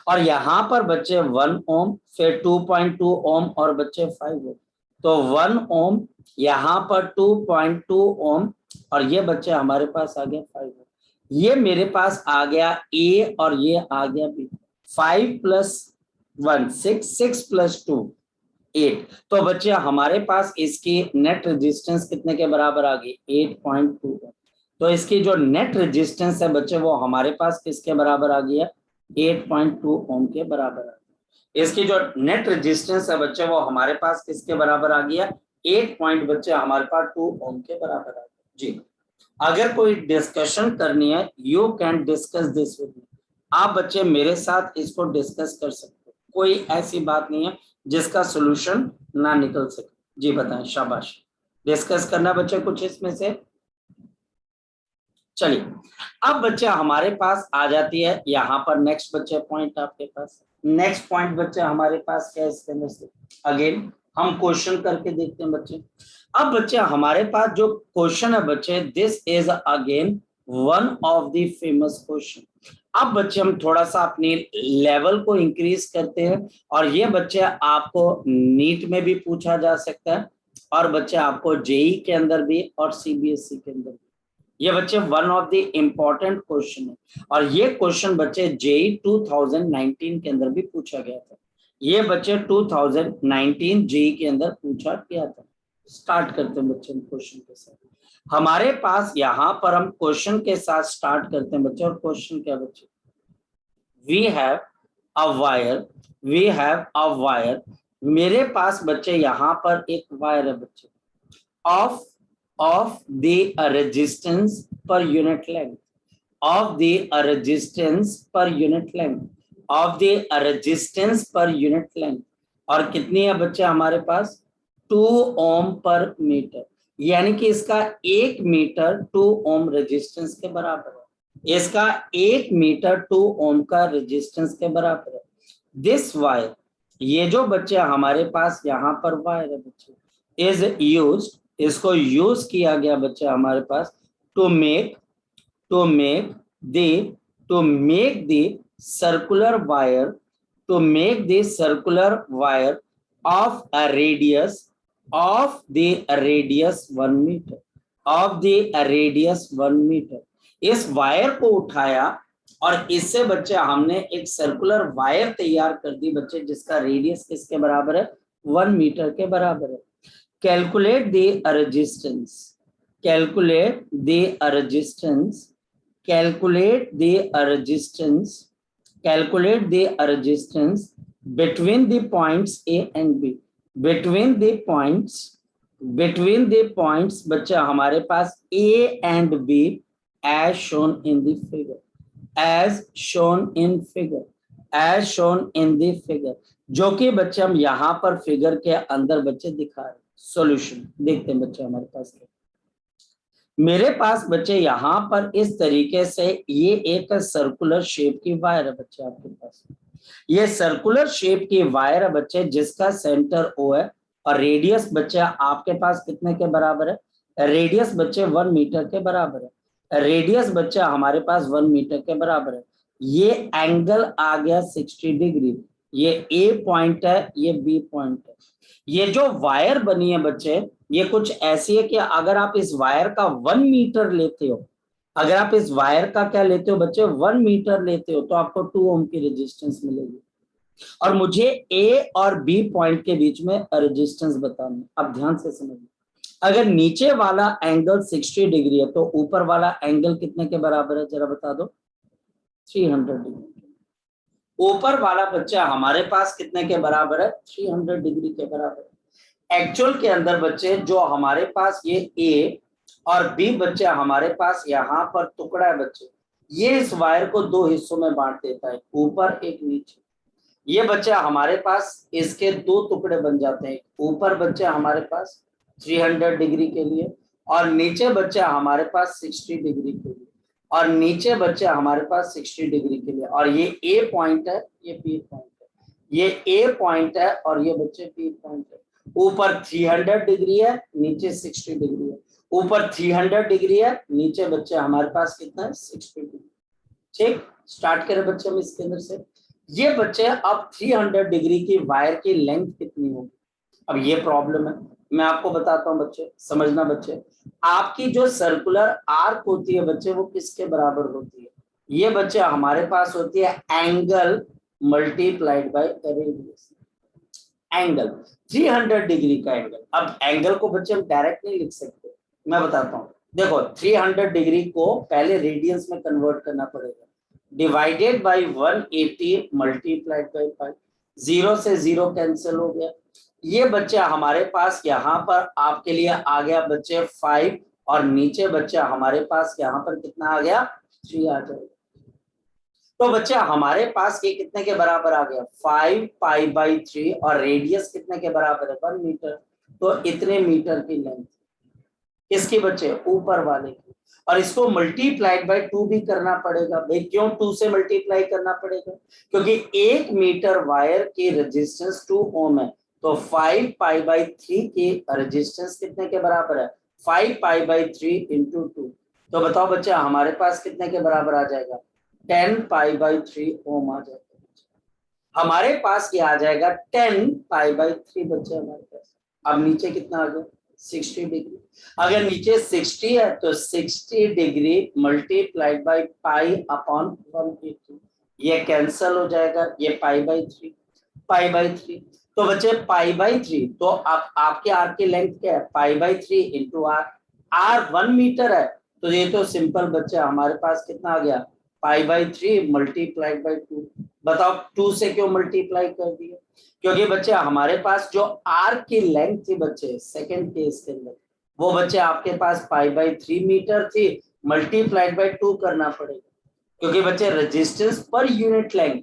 और यहाँ पर बच्चे 1 ओम, फिर 2.2 ओम और बच्चे 5 ओम। तो 1 ओम, यहाँ पर 2.2 ओम और ये बच्चे हमारे पास आ गए 5 ओम। ये मेरे पास आ गया ए और ये आ गया बी। 5 plus 1 6, 6 plus 2 8। तो बच्चे हमारे पास इसकी नेट रेजिस्टेंस कितने के बराबर आ गई 8.2 ओम। तो इसकी जो नेट रेजिस्टेंस है बच्चे वो हमारे पास किसके बराबर आ गई है 8.2 ओम के बराबर आ गई। इसकी जो नेट रेजिस्टेंस है बच्चे वो हमारे पास किसके बराबर आ गया 8 पॉइंट बच्चे हमारे पास 2 ओम के बराबर आ गया। जी, अगर कोई डिस्कशन करनी है you can discuss this with me. आप बच्चे मेरे साथ इसको डिस्कस कर सकते हो, कोई ऐसी बात नहीं है जिसका सॉल्यूशन ना निकल सके। जी बताएं, शाबाश। डिस्कस करना बच्चे कुछ इसमें से। चलिए अब बच्चे हमारे पास आ जाती है यहाँ पर नेक्स्ट बच्चे पॉइंट आपके पास। नेक्स्ट पॉइंट बच्चे हमारे पास क्या है इसके अंदर से, अगेन हम क्वेश्चन करके देखते हैं बच्चे। अब बच्चे हमारे पास जो क्वेश्चन है बच्चे, this is again one of the famous question. अब बच्चे हम थोड़ा सा अपनी लेवल को इंक्रीज करते हैं और ये बच्चे आपको नीट में भी पूछा जा सकता है और बच्चे आपको जेई के अंदर भी और सीबीएसई के अंदर भी। ये बच्चे one of the important question है और ये क्वेश्चन बच्चे जेई 2019 के अंदर भी पूछा गया था। ये बच्चे 2019 जेई के अंदर पूछा गया था। स्टार्ट करते हैं बच्चे क्वेश्चन के साथ। हमारे पास यहाँ पर हम क्वेश्चन के साथ स्टार्ट करते हैं बच्चे। और क्वेश्चन क्या बच्चे, वी हैव अ वायर। मेरे पास बच्चे यहाँ पर एक वायर है बच्चे of the resistance per unit length, of the resistance per unit length, of the resistance per unit length। और कितनी है बच्चे हमारे पास 2 ओम पर मीटर, यानी कि इसका 1 मीटर 2 ओम रेजिस्टेंस के बराबर है। इसका 1 मीटर 2 ओम का रेजिस्टेंस के बराबर है। दिस वायर, ये जो बच्चे हमारे पास यहाँ पर वायर है बच्चे, इज यूज्ड, इसको यूज किया गया बच्चे हमारे पास to make the circular wire, to make the circular wire of a radius 1 metre, of the radius 1 metre. इस वायर को उठाया और इससे बच्चे हमने एक सर्कुलर वायर तैयार कर दी बच्चे, जिसका रेडियस किसके बराबर है 1 मीटर के बराबर है। Calculate the resistance, calculate the resistance, calculate the resistance, calculate the resistance between the points A and B, between the points बच्चा हमारे पास A and B as shown in the figure, as shown in figure, as shown in the figure, जो कि बच्चे हम यहाँ पर figure के अंदर बच्चे दिखा रहे हैं। सॉल्यूशन देखते हैं बच्चे हमारे पास। मेरे पास बच्चे यहाँ पर इस तरीके से ये एक सर्कुलर शेप की वायर है बच्चे आपके पास। ये सर्कुलर शेप की वायर है बच्चे, जिसका सेंटर O है और रेडियस बच्चे आपके पास कितने के बराबर है, रेडियस बच्चे 1 मीटर के बराबर है। रेडियस बच्चे हमारे पास 1 मीटर के बराबर है। ये एंगल आ गया 60 डिग्री। ये A पॉइंट है, ये B पॉइंट है। ये जो वायर बनी है बच्चे, ये कुछ ऐसी है कि अगर आप इस वायर का 1 मीटर लेते हो, अगर आप इस वायर का क्या लेते हो बच्चे 1 मीटर लेते हो, तो आपको 2 ओम की रेजिस्टेंस मिलेगी। और मुझे A और B पॉइंट के बीच में रेजिस्टेंस बतानी। अब ध्यान से समझिए, अगर नीचे वाला एंगल 60 डिग्री है तो ऊपर वाला एंगल कितने के बराबर है जरा बता दो, 300 डिग्री। ऊपर वाला बच्चा हमारे पास कितने के बराबर है, 300 डिग्री के बराबर है। एक्चुअल के अंदर बच्चे जो हमारे पास ये A और बी बच्चे हमारे पास यहाँ पर टुकड़ा है बच्चे, ये इस वायर को दो हिस्सों में बांट देता है, ऊपर एक नीचे। ये बच्चे हमारे पास इसके दो टुकड़े बन जाते हैं, ऊपर बच्चे हमारे पास 300 डिग्री के लिए और नीचे बच्चे हमारे पास 60 डिग्री के लिए, और नीचे बच्चे हमारे पास 60 डिग्री के लिए। और ये ए पॉइंट है, ये बी पॉइंट है, ये ए पॉइंट है और ये बच्चे बी पॉइंट है। ऊपर 300 डिग्री है, नीचे 60 डिग्री है। ऊपर 300 डिग्री है, नीचे बच्चे हमारे पास कितना है 60 डिग्री। ठीक, स्टार्ट करें बच्चे हम इसके अंदर से। ये बच्चे अब 300 डिग्री की वायर की लेंथ कितनी होगी, अब ये प्रॉब्लम है, मैं आपको बताता हूं बच्चे, समझना बच्चे। आपकी जो सर्कुलर आर्क होती है बच्चे वो किसके बराबर होती है, ये बच्चे हमारे पास होती है angle multiplied by radius. Angle 300 degree का एंगल, अब एंगल को बच्चे हम डायरेक्ट नहीं लिख सकते, मैं बताता हूँ। देखो 300 डिग्री को पहले रेडियंस में कन्वर्ट करना पड़ेगा, डिवाइडेड बाय 180 मल्टीप्लाइड बाय 5, 0 से 0 कैंसिल हो गया। ये बच्चे हमारे पास यहाँ पर आपके लिए आ गया बच्चे 5, और नीचे बच्चे हमारे पास यहाँ पर कितना आ गया 3 आ जाएगा। तो बच्चे हमारे पास ये कितने के बराबर आ गया 5 पाई बाई 3, और रेडियस कितने के बराबर है 1 मीटर। तो इतने मीटर की लेंथ किसकी बच्चे, ऊपर वाले की, और इसको मल्टीप्लाइड बाय 2 भी करना पड़ेगा। भाई क्यों 2 से मल्टीप्लाई करना पड़ेगा, क्योंकि 1 मीटर वायर की रेजिस्टेंस 2 ओम है, तो 5 पाई बाई 3 की रेजिस्टेंस कितने के बराबर है 5 पाई बाई 3 इंटू 2। तो बताओ बच्चे हमारे पास कितने के बराबर आ जाएगा 10 पाई बाई 3 ओम आ जाएगा। हमारे पास क्या आ जाएगा 10 पाई बाई 3 बच्चे हमारे पास। अब नीचे कितना आ गया 60 डिग्री। अगर नीचे 60 है तो 60 degree multiplied by pi upon 180, ये कैंसल हो जाएगा, ये पाई बाई 3, पाई बाई 3। तो बच्चे पाई बाई 3, तो आप आपके आर की लेंथ क्या है pi by 3 into R. R 1 metre है, तो ये तो सिंपल बच्चा हमारे पास कितना आ गया पाई बाई 3 मल्टीप्लाइड बाई 2। बताओ 2 से क्यों मल्टीप्लाई कर दिया, क्योंकि बच्चे हमारे पास जो आर्क की लेंथ थी बच्चे सेकंड केस के अंदर, वो बच्चे आपके पास पाई बाई 3 मीटर थी, मल्टीप्लाइड बाई 2 करना पड़ेगा, क्योंकि बच्चे रेजिस्टेंस पर यूनिट लेंथ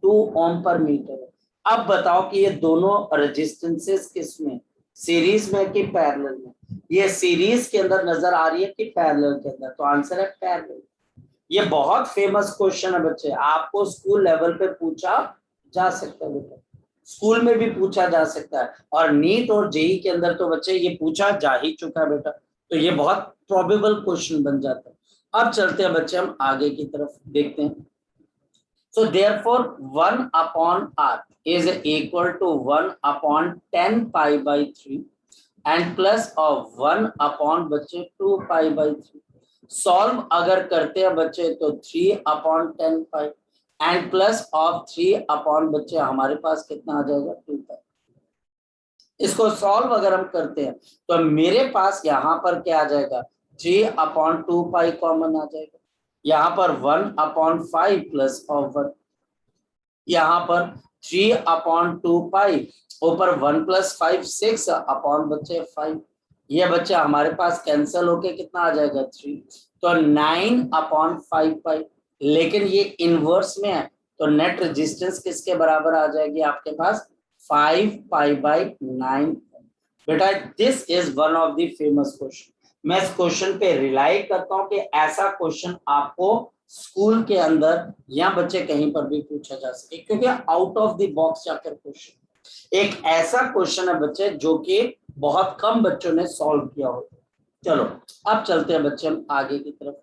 2 ओम पर मीटर है। अब बताओ कि ये दोनों रेजिस्टेंसेस किस में, सीरीज में कि पैरेलल में। ये सीरीज के अंदर नजर आ रही है कि पैरेलल के अंदर, तो आंसर है पैरेलल। ये बहुत फेमस क्वेश्चन है बच्चे, आपको स्कूल लेवल पे पूछा जा सकता है बेटा, स्कूल में भी पूछा जा सकता है, और नीट और जेई के अंदर तो बच्चे ये पूछा जा ही चुका है बेटा, तो ये बहुत प्रोबेबल क्वेश्चन बन जाता है। अब चलते हैं बच्चे हम आगे की तरफ देखते हैं। So therefore 1 upon r is equal to 1 upon 10 pi by 3 and plus of 1 upon बच्चे 2 pi by 3। सॉल्व अगर करते हैं बच्चे तो 3 upon 10 pi and plus of 3 upon बच्चे हमारे पास कितना आ जाएगा 2 पाई। इसको सॉल्व अगर हम करते हैं तो मेरे पास यहाँ पर क्या आ जाएगा 3 अपॉन 2 पाई कॉमन आ जाएगा, यहाँ पर 1 अपॉन 5 प्लस ऑफ 1, यहाँ पर 3 अपॉन 2 पाई, ऊपर 1 प्लस 5 6 अपॉन बच्चे 5, ये बच्चा हमारे पास कैंसिल होके कितना आ जाएगा 3, तो 9 अपॉन 5 पाई। लेकिन ये इनवर्स में है, तो नेट रेजिस्टेंस किसके बराबर आ जाएगी आपके पास 5 पाई बाई 9। बेटा this is one of the famous question, मैं इस क्वेश्चन पे रिलाई करता हूं कि ऐसा क्वेश्चन आपको स्कूल के अंदर या बच्चे कहीं पर भी पूछा जा सके, क्योंकि आउट ऑफ द बॉक्स जाकर क्वेश्चन, एक ऐसा क्वेश्चन है बच्चे जो कि बहुत कम बच्चों ने सॉल्व किया होता। चलो अब चलते हैं बच्चे हम आगे की तरफ,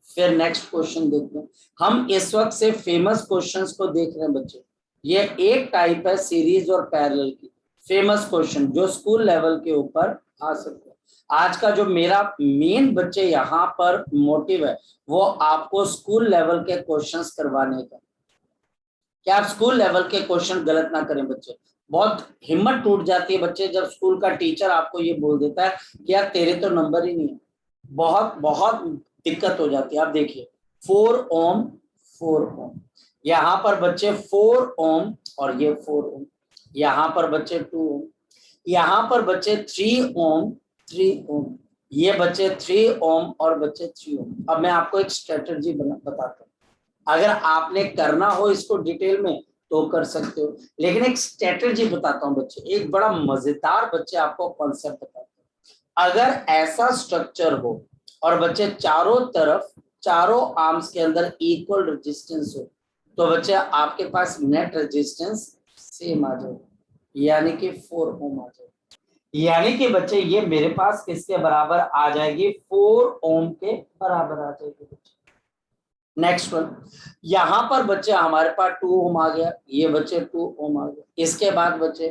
फिर नेक्स्ट क्वेश्चन देखते हैं। हम इस वक्त से फेमस क्वेश्चंस को देख रहे हैं बच्चे, ये एक टाइप है सीरीज और पैरेलल की फेमस क्वेश्चन जो स्कूल लेवल के ऊपर आ सकते हैं। आज का जो मेरा मेन बच्चे यहाँ पर मोटिव है वो आपको स्कूल लेवल के क्वेश्चंस करवाने का, क्या आप स्कूल लेवल के क्वेश्चन गलत ना करें बच्चे। बहुत हिम्मत टूट जाती है बच्चे जब स्कूल का टीचर आपको ये बोल देता है कि यार तेरे तो नंबर ही नहीं है, बहुत बहुत दिक्कत हो जाती है। आप देखिए 4 ओम 4 ओम, यहाँ पर बच्चे 4 ओम और ये 4 ओम, यहाँ पर बच्चे 2 ओम, यहाँ पर बच्चे 3 ओम 3 ओम, ये बच्चे 3 ओम और बच्चे 3 ओम। अब मैं आपको एक स्ट्रेटजी बताता हूँ, अगर आपने करना हो इसको डिटेल में तो कर सकते हो, लेकिन एक स्ट्रेटजी बताता हूँ बच्चे, एक बड़ा मजेदार बच्चे आपको कॉन्सेप्ट बताता हूँ। अगर ऐसा स्ट्रक्चर हो और बच्चे चारों तरफ, चारों आर्म्स के अंदर इक्वल रेजिस्टेंस हो, तो बच्चे आपके पास नेट रेजिस्टेंस सेम आ जाए, यानी कि 4 ओम आ जाए। यानी कि बच्चे ये मेरे पास किसके बराबर आ जाएगी, 4 ओम के बराबर आ जाएगी बच्चे। नेक्स्ट वन, यहां पर बच्चे हमारे पास 2 ओम आ गया, ये बच्चे 2 ओम आ गया। इसके बाद बच्चे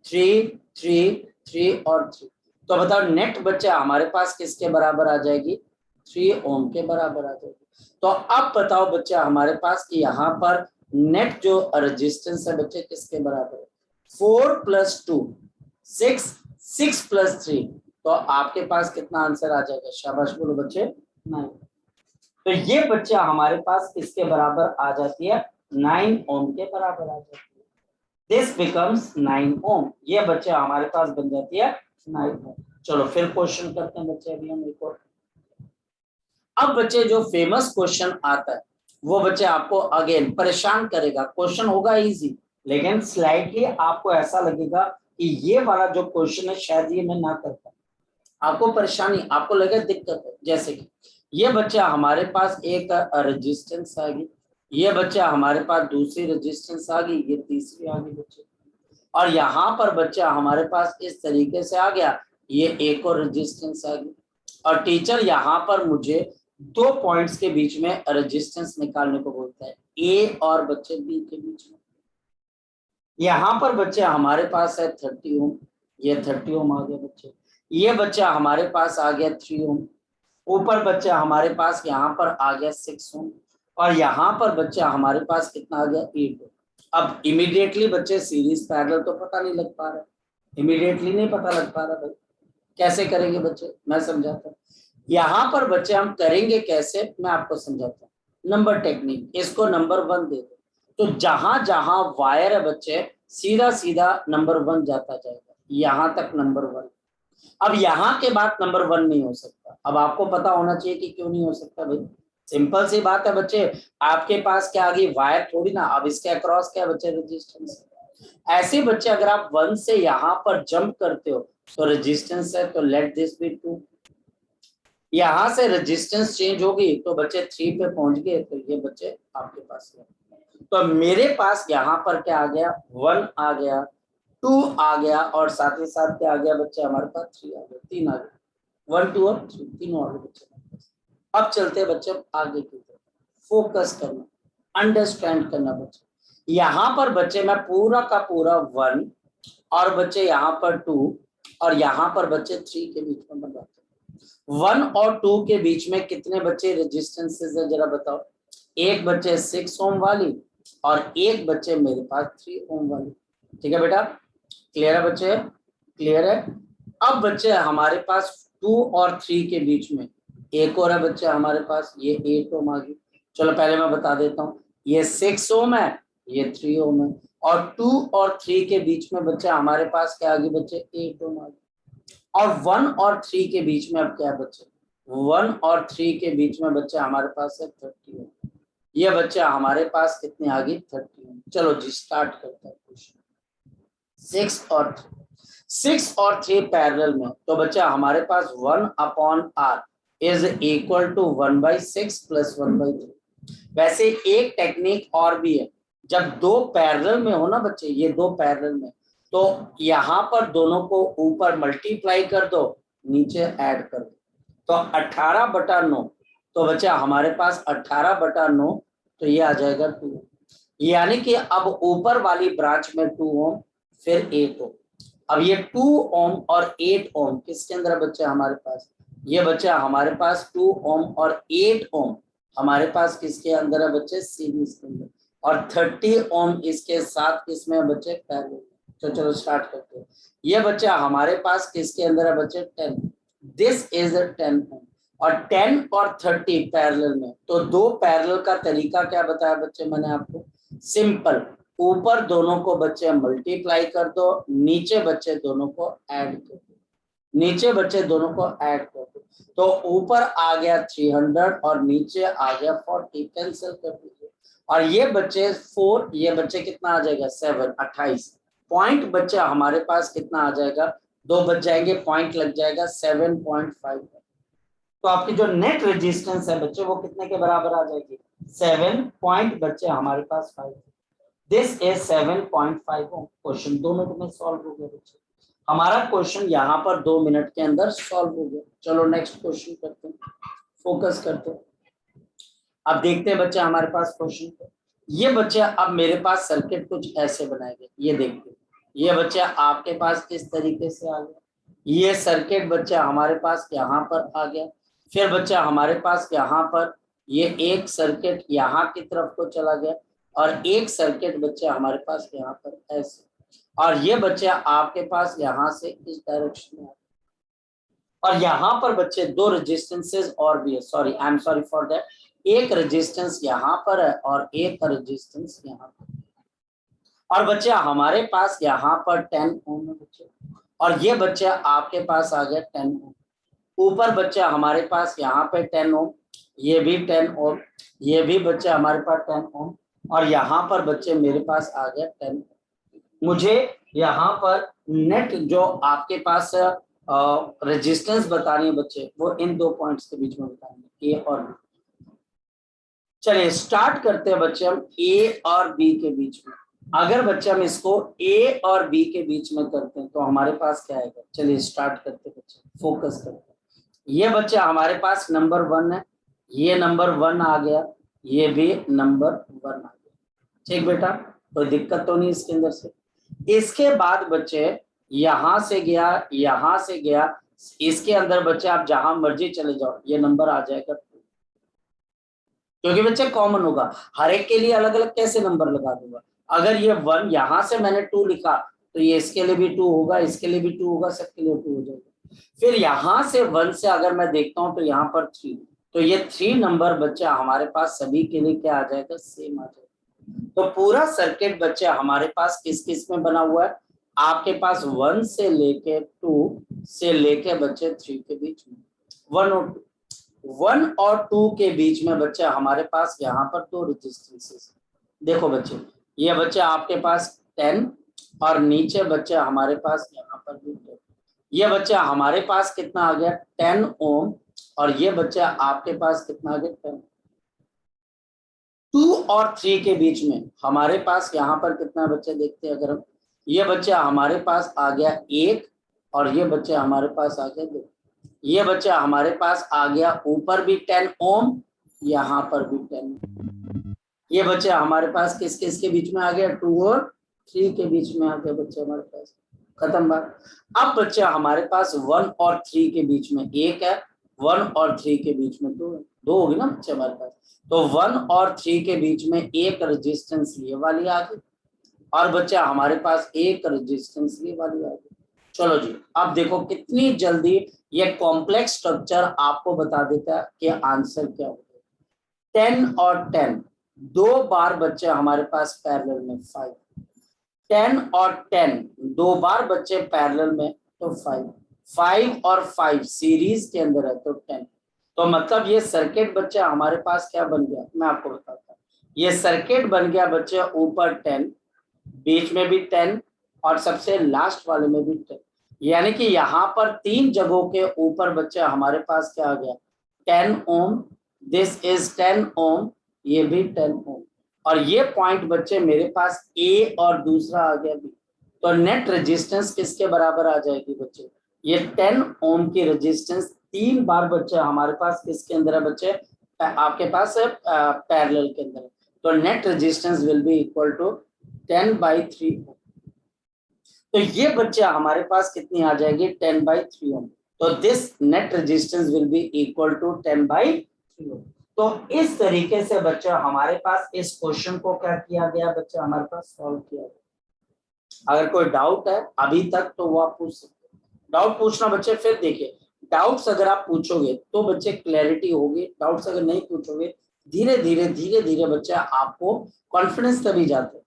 3 3 3 और 3, तो बताओ नेट बच्चे हमारे पास किसके बराबर आ जाएगी, 3 ओम के बराबर आ जाएगी। तो अब बताओ बच्चे हमारे पास कि यहाँ पर नेट जो रेजिस्टेंस है बच्चे किसके बराबर है, 4 + 2 6, 6 + 3, तो आपके पास कितना आंसर आ जाएगा, शाबाश बोलो बच्चे 9। तो ये बच्चे हमारे पास किसके बराबर आ जाती है, 9 ओम के बराबर आ जाती है। दिस बिकम्स 9 ओम, ये बच्चे हमारे पास बन जाती है 9 ओम। चलो फिर क्वेश्चन करते हैं बच्चे, अभी हम एक और। अब बच्चे जो फेमस क्वेश्चन आता है वो बच्चे आपको अगेन परेशान करेगा, क्वेश्चन होगा इजी, लेकिन स्लाइडली आपको ऐसा लगेगा कि ये वाला जो क्वेश्चन है शायद ये मैं ना कर पाऊं, आपको परेशानी, आपको लगे दिक्कत है। जैसे कि ये बच्चा हमारे पास एक रेजिस्टेंस आ गई, ये बच्चा हमारे पास दूसरी रेजिस्टेंस आ गई, ये तीसरी आ गई बच्चे, और यहाँ पर बच्चा हमारे पास इस तरीके से आ गया, ये एक और रेजिस्टेंस आ गई। और टीचर यहाँ पर मुझे 2 पॉइंट्स के बीच में रेजिस्टेंस निकालने को बोलता है, ए और बच्चे बी के बीच में। यहाँ पर बच्चे हमारे पास है 30 ओम, ये 30 ओम आ गया बच्चे। ये बच्चा हमारे पास आ गया 3 ओम, ऊपर बच्चा हमारे पास यहाँ पर आ गया 6 ओम, और यहाँ पर बच्चा हमारे पास कितना आ गया 8 ओम। अब इमीडिएटली बच्चे सीरीज पैरेलल तो पता नहीं लग पा रहा, इमीडिएटली नहीं पता लग पा रहा भाई, कैसे करेंगे बच्चे, मैं समझाता हूँ। यहाँ पर बच्चे हम करेंगे कैसे, मैं आपको समझाता हूँ। नंबर टेक्निक, इसको नंबर 1 दे दो, तो जहां जहां वायर है बच्चे सीधा सीधा नंबर 1 जाता जाएगा, यहां तक नंबर 1। अब यहाँ के बाद नंबर 1 नहीं हो सकता। अब आपको पता होना चाहिए कि क्यों नहीं हो सकता भाई, सिंपल सी बात है बच्चे, आपके पास क्या आ गई, वायर थोड़ी ना, अब इसके अक्रॉस क्या बच्चे, रेजिस्टेंस। ऐसे बच्चे अगर आप 1 से यहाँ पर जंप करते हो तो रेजिस्टेंस है, तो लेट दिस बी 2। यहाँ से रेजिस्टेंस चेंज होगी तो बच्चे 3 पे पहुंच गए, तो ये बच्चे आपके पास है। तो मेरे पास यहाँ पर क्या आ गया, 1 आ गया, 2 आ गया, और साथ ही साथ क्या आ गया बच्चे हमारे पास 3 आ गया, 3 आ गया, 1 2 और 3, तीनों आ गए बच्चे। अब चलते हैं बच्चे आगे की तरफ, फोकस करना, अंडरस्टैंड करना बच्चे। यहाँ पर बच्चे मैं पूरा का पूरा 1 और बच्चे यहाँ पर 2 और यहाँ पर बच्चे 3 के बीच में बनाते हैं। 1 और 2 के बीच में कितने बच्चे रेजिस्टेंसेस है जरा बताओ, एक बच्चे 6 ओम वाली और एक बच्चे मेरे पास 3 ओम वाली। ठीक है बेटा, क्लियर है बच्चे, क्लियर है। अब बच्चे हमारे पास 2 और 3 के बीच में एक और है बच्चे हमारे पास, ये 8 ओम आ गई। चलो पहले मैं बता देता हूँ, ये 6 ओम है, ये 3 ओम है, और 2 और 3 के बीच में बच्चे हमारे पास क्या आ गई बच्चे, 8 ओम आ गई। और 1 और 3 के बीच में अब क्या है बच्चे, 1 और 3 के बीच में बच्चे हमारे पास है 30 ओम। ये बच्चे हमारे पास कितने आ गई, 30 ओम। चलो जी स्टार्ट करते हैं क्वेश्चन। 6 और 3 पैरेलल में, तो बच्चा हमारे पास 1/r इज इक्वल टू 1/6 + 1/3। वैसे एक टेक्निक और भी है, जब दो पैरेलल में हो ना बच्चे, ये दो पैरेलल में, तो यहाँ पर दोनों को ऊपर मल्टीप्लाई कर दो, नीचे ऐड कर दो, तो 18/9। तो बच्चा हमारे पास 18/9, तो ये आ जाएगा 2, यानी कि अब ऊपर वाली ब्रांच में 2 ओम फिर 8 ओम। अब ये 2 ओम और 8 ओम किसके अंदर है बच्चे हमारे पास, ये बच्चा हमारे पास 2 ओम और 8 ओम हमारे पास किसके अंदर है बच्चे, सीरीज के अंदर, और 30 ओम इसके साथ किसमें है बच्चे, पैरेलल। तो चलो स्टार्ट करते हैं। ये बच्चा हमारे पास किसके अंदर है बच्चे, 10, दिस इज 10 ओम, और 10 और 30 पैरेलल में, तो दो पैरेलल का तरीका क्या बताया बच्चे मैंने आपको, सिंपल, ऊपर दोनों को बच्चे मल्टीप्लाई कर दो, नीचे बच्चे दोनों को ऐड कर दो। नीचे बच्चे दोनों को ऐड कर दो, तो ऊपर आ गया 300 और नीचे आ गया 40, कैंसिल कर दीजिए। और ये बच्चे 4, ये बच्चे कितना आ जाएगा 7, 28 पॉइंट बच्चे हमारे पास कितना आ जाएगा, 2 बच जाएंगे, पॉइंट लग जाएगा 7.5। तो आपकी जो नेट रेजिस्टेंस है बच्चे वो कितने के बराबर आ जाएगी, 7 पॉइंट बच्चे हमारे पास 5। This is 7.5 ohm. Question 2 minute में सॉल्व हो गया बच्चे, हमारा क्वेश्चन यहाँ पर 2 मिनट के अंदर सॉल्व हो गया। चलो नेक्स्ट क्वेश्चन करते हैं, फोकस करते हैं। अब देखते हैं बच्चे हमारे पास क्वेश्चन पे। ये बच्चे अब मेरे पास सर्किट कुछ ऐसे बनाएंगे, ये देखते हैं। ये बच्चे आपके पास इस तरीके से आ गया, ये सर्किट बच्चे हमारे पास यहाँ पर आ गया। फिर बच्चे हमारे पास यहाँ पर ये एक सर्किट यहाँ की तरफ को चला गया और एक सर्किट बच्चे हमारे पास यहाँ पर ऐसे, और ये बच्चे आपके पास यहाँ से इस डायरेक्शन में, और यहाँ पर बच्चे 2 रेजिस्टेंसेस और भी है, sorry I am sorry for that, एक रेजिस्टेंस यहाँ पर है और एक रेजिस्टेंस यहाँ पर। और बच्चे हमारे पास यहाँ पर 10 ओम है बच्चे, और ये बच्चे आपके पास आ गया 10 ओम। ऊपर बच्चे हमारे पास यहाँ पे 10 ओम, ये भी 10 ओम, ये भी बच्चे हमारे पास 10 ओम, और यहाँ पर बच्चे मेरे पास आ गया 10 ओम। मुझे यहाँ पर नेट जो आपके पास रेजिस्टेंस बतानी है बच्चे, वो इन 2 पॉइंट्स के बीच में बताएंगे, ए और बी। चलिए स्टार्ट करते हैं बच्चे हम ए और बी के बीच में। अगर बच्चे हम इसको ए और बी के बीच में करते हैं तो हमारे पास क्या आएगा, चलिए स्टार्ट करते हैं बच्चे, फोकस करते हैं। ये बच्चे हमारे पास नंबर 1 है, ये नंबर 1 आ गया, ये भी नंबर 1 आ गया। ठीक बेटा, कोई दिक्कत तो नहीं इसके अंदर से। इसके बाद बच्चे यहां से गया, यहां से गया, इसके अंदर बच्चे आप जहां मर्जी चले जाओ, ये नंबर आ जाएगा 2, क्योंकि बच्चे कॉमन होगा। हर एक के लिए अलग अलग कैसे नंबर लगा दूंगा। अगर ये 1 यहां से मैंने 2 लिखा तो ये इसके लिए भी 2 होगा, इसके लिए भी 2 होगा, सबके लिए 2 हो जाएगा। फिर यहां से 1 से अगर मैं देखता हूं तो यहाँ पर 3, तो ये 3 नंबर बच्चे हमारे पास सभी के लिए क्या आ जाएगा, सेम आ जाएगा। तो पूरा सर्किट बच्चे हमारे पास किस किस में बना हुआ है, आपके पास 1 से लेके 2 से लेके बच्चे 3 के बीच में, 1 और 2 के बीच में बच्चे हमारे पास यहाँ पर 2 रेजिस्टेंसेस। देखो बच्चे, ये बच्चे आपके पास 10 और नीचे बच्चे हमारे पास यहाँ पर भी 10। ये बच्चा हमारे पास कितना आ गया 10 ओम, और ये बच्चा आपके पास कितना आ गया 10। 2 और 3 के बीच में हमारे पास यहाँ पर कितना बच्चा देखते हैं अगर हम, ये बच्चा हमारे पास आ गया 1 और ये बच्चा हमारे पास आ गया 2। ये बच्चा हमारे पास आ गया ऊपर भी 10 ओम, यहाँ पर भी 10। ये बच्चा हमारे पास किस किस के बीच में आ गया, 2 और 3 के बीच में आ गया बच्चा हमारे पास। खत्म बात। अब बच्चा हमारे पास 1 और 3 के बीच में 1 है, 1 और 3 के बीच में 2 है, 2 होगी ना बच्चे हमारे पास। तो 1 और 3 के बीच में एक रेजिस्टेंस ये वाली आ गई, और बच्चा हमारे पास एक रेजिस्टेंस ये वाली आ गई। चलो जी, अब देखो कितनी जल्दी ये कॉम्प्लेक्स स्ट्रक्चर आपको बता देता है कि आंसर क्या होगा। 10 और 10 2 बार बच्चे हमारे पास पैरेलल में 5, 10 और 10 2 बार बच्चे पैरेलल में तो 5, 5 और 5 सीरीज के अंदर है तो 10। तो मतलब ये सर्किट बच्चा हमारे पास क्या बन गया, मैं आपको बताता हूँ। ये सर्किट बन गया बच्चे ऊपर 10, बीच में भी 10 और सबसे लास्ट वाले में भी 10, यानी कि यहाँ पर 3 जगहों के ऊपर बच्चा हमारे पास क्या आ गया 10 ओम, दिस इज 10 ओम, ये भी 10 ओम, और ये पॉइंट बच्चे मेरे पास ए और दूसरा आ गया बी। तो नेट रेजिस्टेंस किसके बराबर आ जाएगी बच्चे, ये 10 ओम की रेजिस्टेंस 3 बार बच्चे हमारे पास किसके अंदर है बच्चे, आपके पास पैरेलल के अंदर। तो net resistance will be equal to 10/3 ohm. तो ये बच्चे हमारे पास कितनी आ जाएगी 10/3 ओम। तो this net resistance will be equal to 10/3 ohm. तो इस तरीके से बच्चा हमारे पास इस क्वेश्चन को क्या किया गया बच्चा हमारे पास सॉल्व किया गया। अगर कोई डाउट है अभी तक तो वो आप पूछ सकते हैं, डाउट पूछना बच्चे। फिर देखिए डाउट्स अगर आप पूछोगे तो बच्चे क्लैरिटी होगी, डाउट्स अगर नहीं पूछोगे धीरे धीरे बच्चे आपको कॉन्फिडेंस तभी जाता है,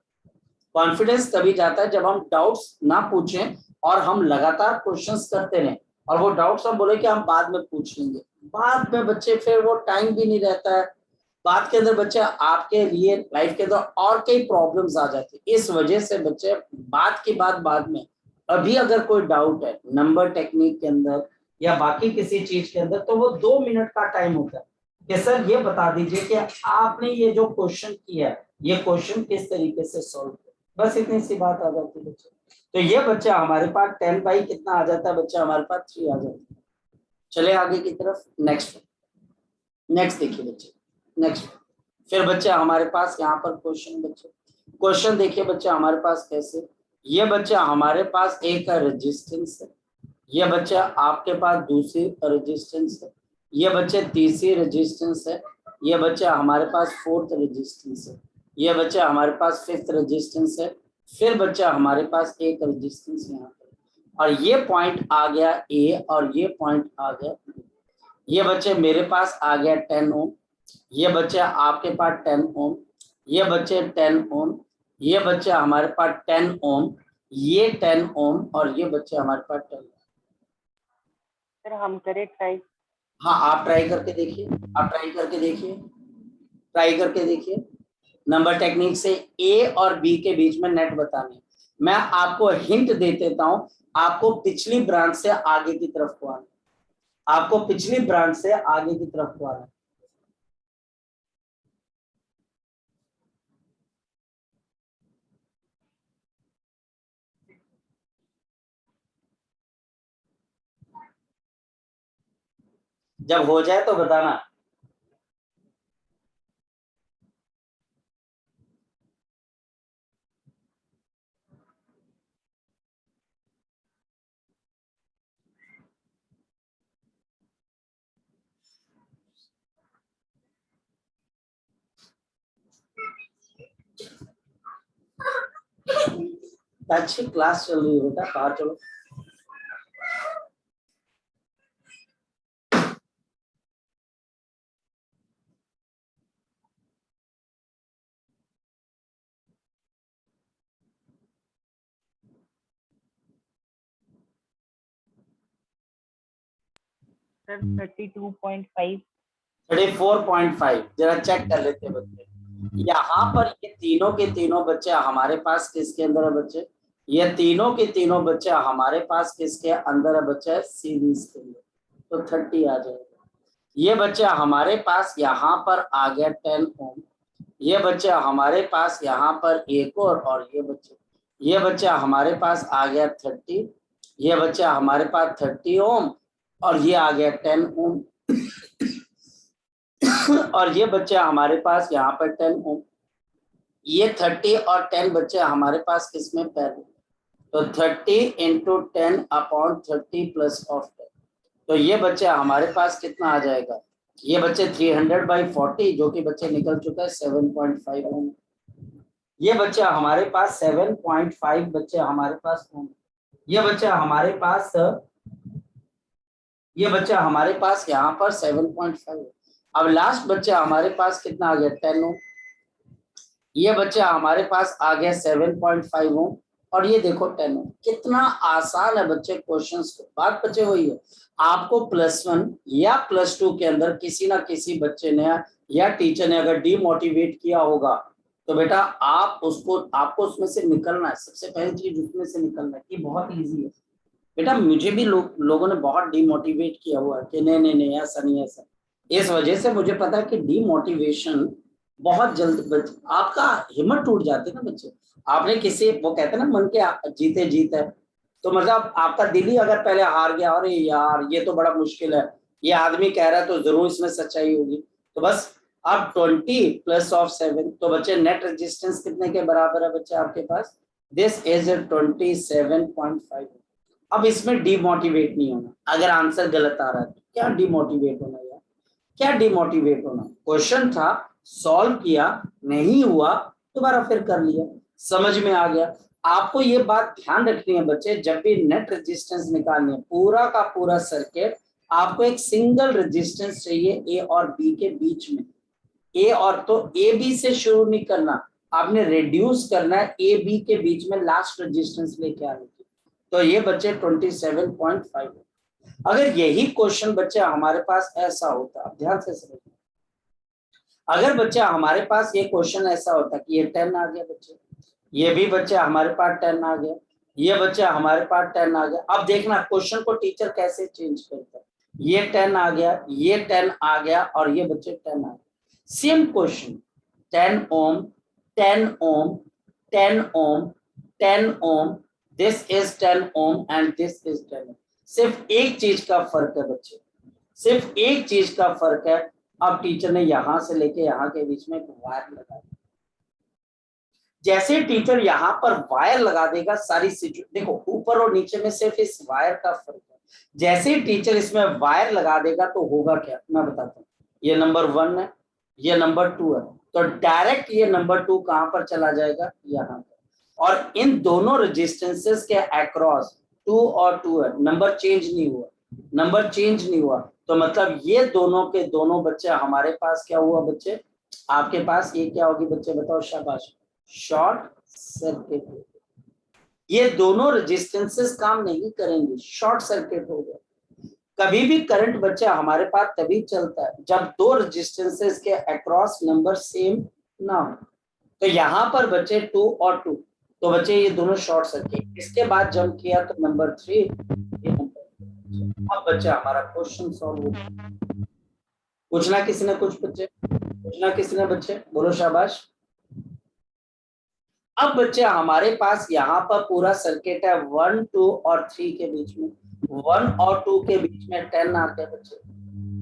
कॉन्फिडेंस तभी जाता है जब हम डाउट्स ना पूछें और हम लगातार क्वेश्चंस करते रहें। और वो डाउट सब बोले कि हम बाद में पूछ लेंगे। बाद में बच्चे फिर वो टाइम भी नहीं रहता है, बाद के अंदर बच्चे आपके लिए लाइफ के अंदर और कई प्रॉब्लम्स आ जाती है। इस वजह से बच्चे बात की बात बाद में, अभी अगर कोई डाउट है नंबर टेक्निक के अंदर या बाकी किसी चीज के अंदर, तो वो 2 मिनट का टाइम होता है कि सर ये बता दीजिए कि आपने ये जो क्वेश्चन किया है ये क्वेश्चन किस तरीके से सॉल्व किया, बस इतनी सी बात आ जाती है बच्चे। तो ये बच्चा हमारे पास 10 बाई कितना आ जाता है बच्चा, हमारे पास 3 आ जाता है। चले आगे की तरफ, नेक्स्ट नेक्स्ट देखिए बच्चे, नेक्स्ट फिर बच्चा हमारे पास यहाँ पर क्वेश्चन, बच्चे क्वेश्चन देखिए बच्चा हमारे पास कैसे, ये बच्चा हमारे पास एक का रेजिस्टेंस है, ये बच्चा आपके पास दूसरी रेजिस्टेंस है, ये बच्चे तीसरी रेजिस्टेंस है, ये बच्चा हमारे पास फोर्थ रेजिस्टेंस है, ये बच्चा हमारे पास फिफ्थ रेजिस्टेंस है, फिर बच्चा हमारे पास एक रेजिस्टेंस यहाँ पर, और ये पॉइंट आ गया ए और ये पॉइंट आ गया B। ये बच्चे मेरे पास आ गया 10 ओम, ये बच्चे आपके पास 10 ओम, ये बच्चे 10 ओम, ये बच्चा हमारे पास 10 ओम, ये 10 ओम और ये बच्चे हमारे पास 10। सर हम करें ट्राई? हाँ आप ट्राई करके देखिए, आप ट्राई करके देखिए, ट्राई करके देखिए। नंबर टेक्निक से ए और बी के बीच में नेट बताने, मैं आपको हिंट दे देता हूं, आपको पिछली ब्रांच से आगे की तरफ को आना, आपको पिछली ब्रांच से आगे की तरफ को आना। जब हो जाए तो बताना। अच्छी क्लास चल रही है बेटा, बाहर चलो। सर 32.5। 34.5 जरा चेक कर लेते हैं बच्चे। यहाँ पर ये तीनों के तीनों बच्चे हमारे पास किसके अंदर है बच्चे, ये तीनों के तीनों बच्चे हमारे पास किसके अंदर है बच्चे, सीरीज के अंदर, तो 30 आ जाएगा। ये बच्चा हमारे पास यहाँ पर आ गया 10 ओम, ये बच्चा हमारे पास यहाँ पर एक और ये बच्चा हमारे पास आ गया 30, ये बच्चा हमारे पास 30 ओम और ये आ गया 10 ओम और ये बच्चा हमारे पास यहाँ पर 10 ओम, ये 30 और 10 बच्चे हमारे पास किसमें पैरेलल, तो 30 इंटू 10 अपॉन 30 प्लस ऑफ 10, तो ये बच्चे हमारे पास कितना आ जाएगा, ये बच्चे 300/40 जो कि बच्चे निकल चुका है 7.5 ओम। ये बच्चा हमारे पास 7.5 बच्चे हमारे पास ओम, ये बच्चा हमारे पास, ये बच्चा हमारे पास यहाँ पर 7.5। अब लास्ट बच्चा हमारे पास कितना आ गया 10 ओम, ये बच्चा हमारे पास आ गया 7.5 ओम और ये देखो 10 ओम। कितना आसान है बच्चे क्वेश्चंस को, बात बच्चे वही है, आपको +1 या +2 के अंदर किसी ना किसी बच्चे ने या टीचर ने अगर डीमोटिवेट किया होगा तो बेटा आप उसको, आपको उसमें से निकलना है। सबसे पहली चीज उसमें से निकलना है, ये बहुत इजी है बेटा। मुझे भी लोगों ने बहुत डीमोटिवेट किया हुआ है कि नहीं नहीं नहीं ऐसा नहीं ऐसा, इस वजह से मुझे पता है कि डीमोटिवेशन बहुत जल्द आपका हिम्मत टूट जाती है ना बच्चे। आपने किसी, वो कहते हैं ना मन के जीते जीत है, तो मतलब आपका दिल ही अगर पहले हार गया, अरे यार ये तो बड़ा मुश्किल है, ये आदमी कह रहा है तो जरूर इसमें सच्चाई होगी, तो बस अब 20 प्लस ऑफ 7, तो बच्चे नेट रेजिस्टेंस कितने के बराबर है बच्चे आपके पास, दिस इज 27.5। अब इसमें डिमोटिवेट नहीं होना, अगर आंसर गलत आ रहा है तो क्या डिमोटिवेट होना यार, क्या डिमोटिवेट होना, क्वेश्चन था सॉल्व किया, नहीं हुआ दोबारा फिर कर लिया, समझ में आ गया। आपको ये बात ध्यान रखनी है बच्चे, जब भी नेट रेजिस्टेंस निकालनी है पूरा का पूरा सर्किट, आपको एक सिंगल रेजिस्टेंस चाहिए ए और बी के बीच में, ए और, तो ए बी से शुरू नहीं करना, आपने रिड्यूस करना है ए बी के बीच में लास्ट रेजिस्टेंस लेके आने की, तो ये बच्चे 27.5। अगर यही क्वेश्चन बच्चे हमारे पास ऐसा होता, आप ध्यान से समझिए, अगर बच्चा हमारे पास ये क्वेश्चन ऐसा होता कि ये 10 आ गया बच्चे, ये भी बच्चा हमारे पास 10 आ गया, ये बच्चा हमारे पास 10 आ गया। अब देखना क्वेश्चन को टीचर कैसे चेंज करता है, ये 10 आ गया, ये 10 आ गया और ये बच्चे 10 आ गया। Same question 10 ohm 10 ohm 10 ohm 10 ohm, this is 10 ohm and this is 10 ohm. सिर्फ एक चीज का फर्क है बच्चे, सिर्फ एक चीज का फर्क है। अब टीचर ने यहां से लेके यहां के बीच में एक वायर लगा दिया। जैसे टीचर यहां पर वायर लगा देगा, सारी देखो ऊपर और नीचे में सिर्फ इस वायर का फर्क है। जैसे टीचर इसमें वायर लगा देगा तो होगा क्या, मैं बताता हूँ। ये नंबर 1 है, ये नंबर 2 है, तो डायरेक्ट ये नंबर 2 कहां पर चला जाएगा, यहाँ पर। और इन दोनों रेजिस्टेंसेस के अक्रॉस 2 और 2 है, नंबर चेंज नहीं हुआ, नंबर चेंज नहीं हुआ, तो मतलब ये दोनों के दोनों बच्चे हमारे पास क्या हुआ बच्चे, आपके पास ये क्या होगी बच्चे, बताओ शाबाश, शॉर्ट सर्किट। ये दोनों रेजिस्टेंसेस काम नहीं करेंगे, शॉर्ट सर्किट हो गया। कभी भी करंट बच्चा हमारे पास तभी चलता है जब दो रेजिस्टेंसेस के अक्रॉस नंबर सेम ना हो। तो यहाँ पर बच्चे 2 और 2, तो बच्चे ये दोनों शॉर्ट सर्किट। इसके बाद जंप किया तो नंबर 3। अब बच्चा हमारा क्वेश्चन सॉल्व हो गया। पूछना किसी ने कुछ बच्चे, पूछना किसी ने बच्चे, बोलो शाबाश। अब बच्चे हमारे पास यहाँ पर पूरा सर्किट है 1 2 और 3 के बीच में, 1 और 2 के बीच में 10 आ गए बच्चे,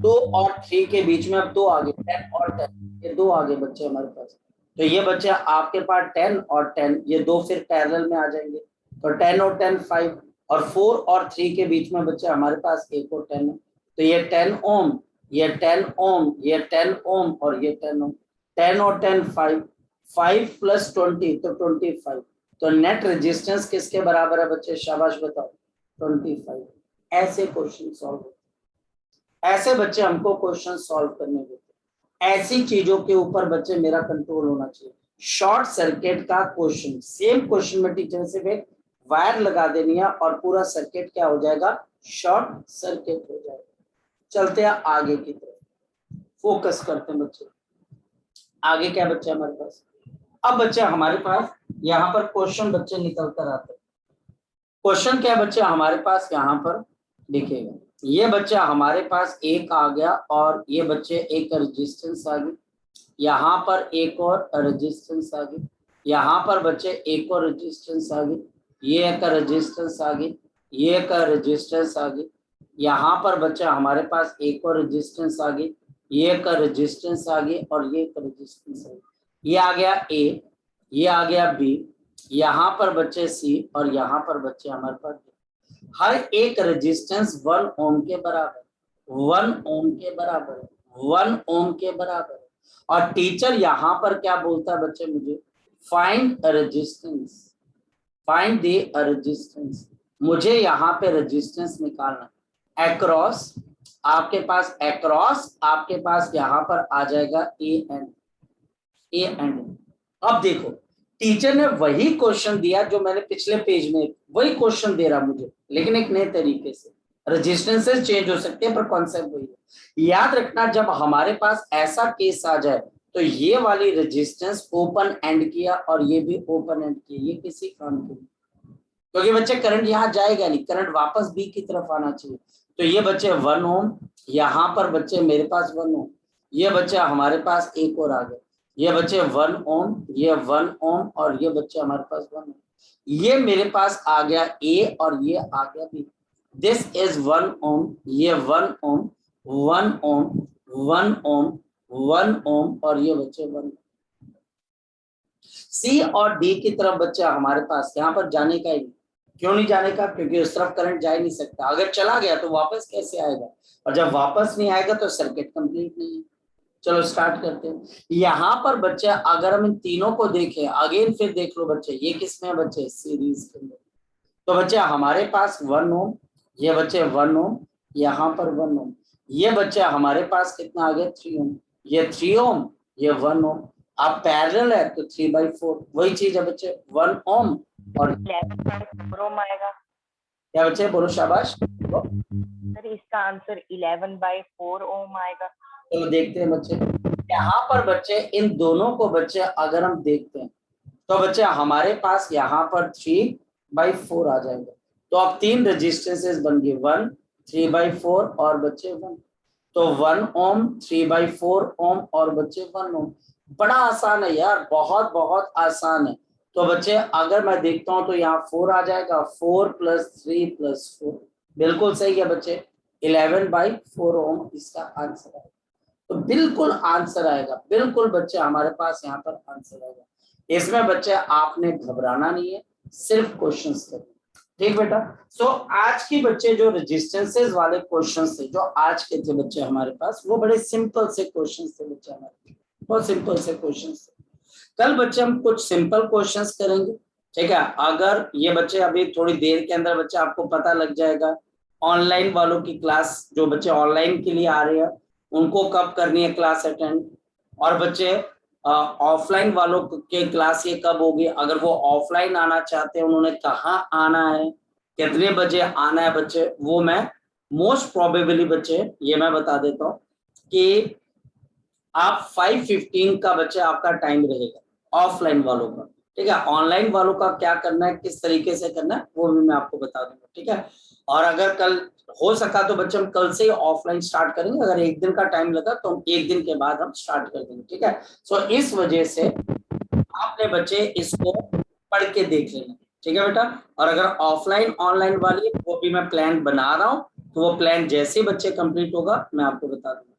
2 और 3 के बीच में अब 2 आ गए, 10 और 10, ये 2 आ गए बच्चे हमारे पास। तो ये बच्चे आपके पास 10 और 10, ये 2 फिर पैरेलल में आ जाएंगे, तो 10 और 10 5, और 4 और 3 के बीच में बच्चे हमारे पास 1 और 10 है, तो ये 10 ओम, ये 10 ओम, ये 10 ओम और ये 10 ओम, 10 और 10 5, 5 + 20 तो 25, तो नेट रेजिस्टेंस किसके बराबर है बच्चे, शाबाश बताओ, 25। ऐसे क्वेश्चन सॉल्व होते, ऐसे बच्चे हमको क्वेश्चन सॉल्व करने देते। ऐसी चीजों के ऊपर बच्चे मेरा कंट्रोल होना चाहिए। शॉर्ट सर्किट का क्वेश्चन, सेम क्वेश्चन में टीचर से एक वायर लगा देनी है और पूरा सर्किट क्या हो जाएगा, शॉर्ट सर्किट हो जाएगा। चलते हैं आगे की तरफ, फोकस करते हैं बच्चे। आगे क्या बच्चे हमारे पास, अब बच्चे हमारे पास यहाँ पर क्वेश्चन बच्चे निकल कर आते हैं। क्वेश्चन क्या बच्चे हमारे पास यहाँ पर दिखेगा, ये बच्चा हमारे पास एक आ गया और ये बच्चे एक रेजिस्टेंस आ गई, यहाँ पर एक और रेजिस्टेंस आ गई, यहाँ पर बच्चे एक और रेजिस्टेंस आ गई, ये एक रेजिस्टेंस आ गई, ये एक रेजिस्टेंस आ गई, यहाँ पर बच्चा हमारे पास एक और रेजिस्टेंस आ गई, ये एक रेजिस्टेंस आ गई और ये एक रेजिस्टेंस आ गई। ये आ गया ए, ये आ गया बी, यहाँ पर बच्चे सी और यहाँ पर बच्चे हमारे पास डी। हर एक रेजिस्टेंस 1 ओम के बराबर, 1 ओम के बराबर, 1 ओम के बराबर। और टीचर यहाँ पर क्या बोलता है बच्चे मुझे, find resistance, find the resistance, मुझे यहाँ पे रेजिस्टेंस निकालना है। अक्रॉस आपके पास, अक्रॉस आपके पास यहाँ पर आ जाएगा ए एंड। अब देखो टीचर ने वही क्वेश्चन दिया जो मैंने पिछले पेज में, वही क्वेश्चन दे रहा मुझे, लेकिन एक नए तरीके से। रेजिस्टेंसेस चेंज हो सकते हैं पर कॉन्सेप्ट वही है। याद रखना जब हमारे पास ऐसा केस आ जाए तो ये वाली रेजिस्टेंस ओपन एंड किया और ये भी ओपन एंड किया, ये किसी काम के नहीं, क्योंकि बच्चे करंट यहाँ जाएगा नहीं, करंट वापस बी की तरफ आना चाहिए। तो ये बच्चे 1 ओम, यहाँ पर बच्चे मेरे पास 1 ओम, ये बच्चे हमारे पास एक और आ गए, ये बच्चे 1 ओम, ये 1 ओम और ये बच्चे हमारे पास 1 ओम। ये मेरे पास आ गया ए और ये आ गया बी, दिस इज 1 ओम, ये 1 ओम, 1 ओम, 1 ओम, 1 ओम और ये बच्चे 1 ओम। सी और डी की तरफ बच्चा हमारे पास यहाँ पर जाने का ही, क्यों नहीं जाने का, क्योंकि उस तरफ करंट जा ही नहीं सकता, अगर चला गया तो वापस कैसे आएगा, और जब वापस नहीं आएगा तो सर्किट कंप्लीट नहीं है। चलो स्टार्ट करते हैं। यहाँ पर बच्चे अगर हम इन तीनों को देखें अगेन, फिर देख लो बच्चे ये किसमें है बच्चे, सीरीज के अंदर। तो बच्चे हमारे पास 1 ओम, ये बच्चे 1 ओम, यहाँ पर 1 ओम, ये बच्चे हमारे पास कितना आ गया 3 ओम, ये 3 ओम, ये 1 ओम। आप पैरेलल है तो 3/4, वही चीज है बच्चे 1 ओम और 11.4 ओम आएगा। क्या बच्चे, बोलो शाबाश, तो इसका आंसर 11/4 ओम आएगा। तो देखते हैं बच्चे, यहाँ पर बच्चे इन दोनों को बच्चे अगर हम देखते हैं तो बच्चे हमारे पास यहाँ पर 3/4 आ जाएगा। तो अब 3 रेजिस्टेंसेस बन गए, 1 3/4 और बच्चे 1। तो 1 ओम 3/4 ओम और बच्चे 1 ओम। बड़ा आसान है यार, बहुत बहुत आसान है। तो बच्चे अगर मैं देखता हूं तो यहाँ 4 आ जाएगा, 4 + 3 + 4 बिल्कुल सही है बच्चे, 11/4 ओम इसका आंसर है। तो बिल्कुल आंसर आएगा, बिल्कुल बच्चे हमारे पास यहाँ पर आंसर आएगा। इसमें बच्चे आपने घबराना नहीं है, सिर्फ क्वेश्चंस करने। ठीक बेटा। सो आज की बच्चे जो रेजिस्टेंसेस वाले क्वेश्चंस थे जो आज के थे बच्चे हमारे पास, वो बड़े सिंपल से क्वेश्चंस थे बच्चे हमारे, बहुत सिंपल से क्वेश्चंस थे। कल बच्चे हम कुछ सिंपल क्वेश्चंस करेंगे, ठीक है। अगर ये बच्चे अभी थोड़ी देर के अंदर बच्चे आपको पता लग जाएगा ऑनलाइन वालों की क्लास, जो बच्चे ऑनलाइन के लिए आ रहे हैं उनको कब करनी है क्लास अटेंड, और बच्चे ऑफलाइन वालों के क्लास ये कब होगी, अगर वो ऑफलाइन आना चाहते हैं उन्होंने कहाँ आना है, कितने बजे आना है बच्चे, वो मैं मोस्ट प्रोबेबली बच्चे ये मैं बता देता हूँ कि आप 5:15 का बच्चे आपका टाइम रहेगा ऑफलाइन वालों का, ठीक है। ऑनलाइन वालों का क्या करना है, किस तरीके से करना है, वो भी मैं आपको बता दूंगा, ठीक है। और अगर कल हो सका तो बच्चे हम कल से ही ऑफलाइन स्टार्ट करेंगे, अगर एक दिन का टाइम लगा तो हम एक दिन के बाद हम स्टार्ट कर देंगे, ठीक है। सो इस वजह से आपने बच्चे इसको पढ़ के देख लेना, ठीक है बेटा। और अगर ऑफलाइन ऑनलाइन वाली वो भी मैं प्लान बना रहा हूँ, तो वो प्लान जैसे बच्चे कंप्लीट होगा मैं आपको बता दूंगा।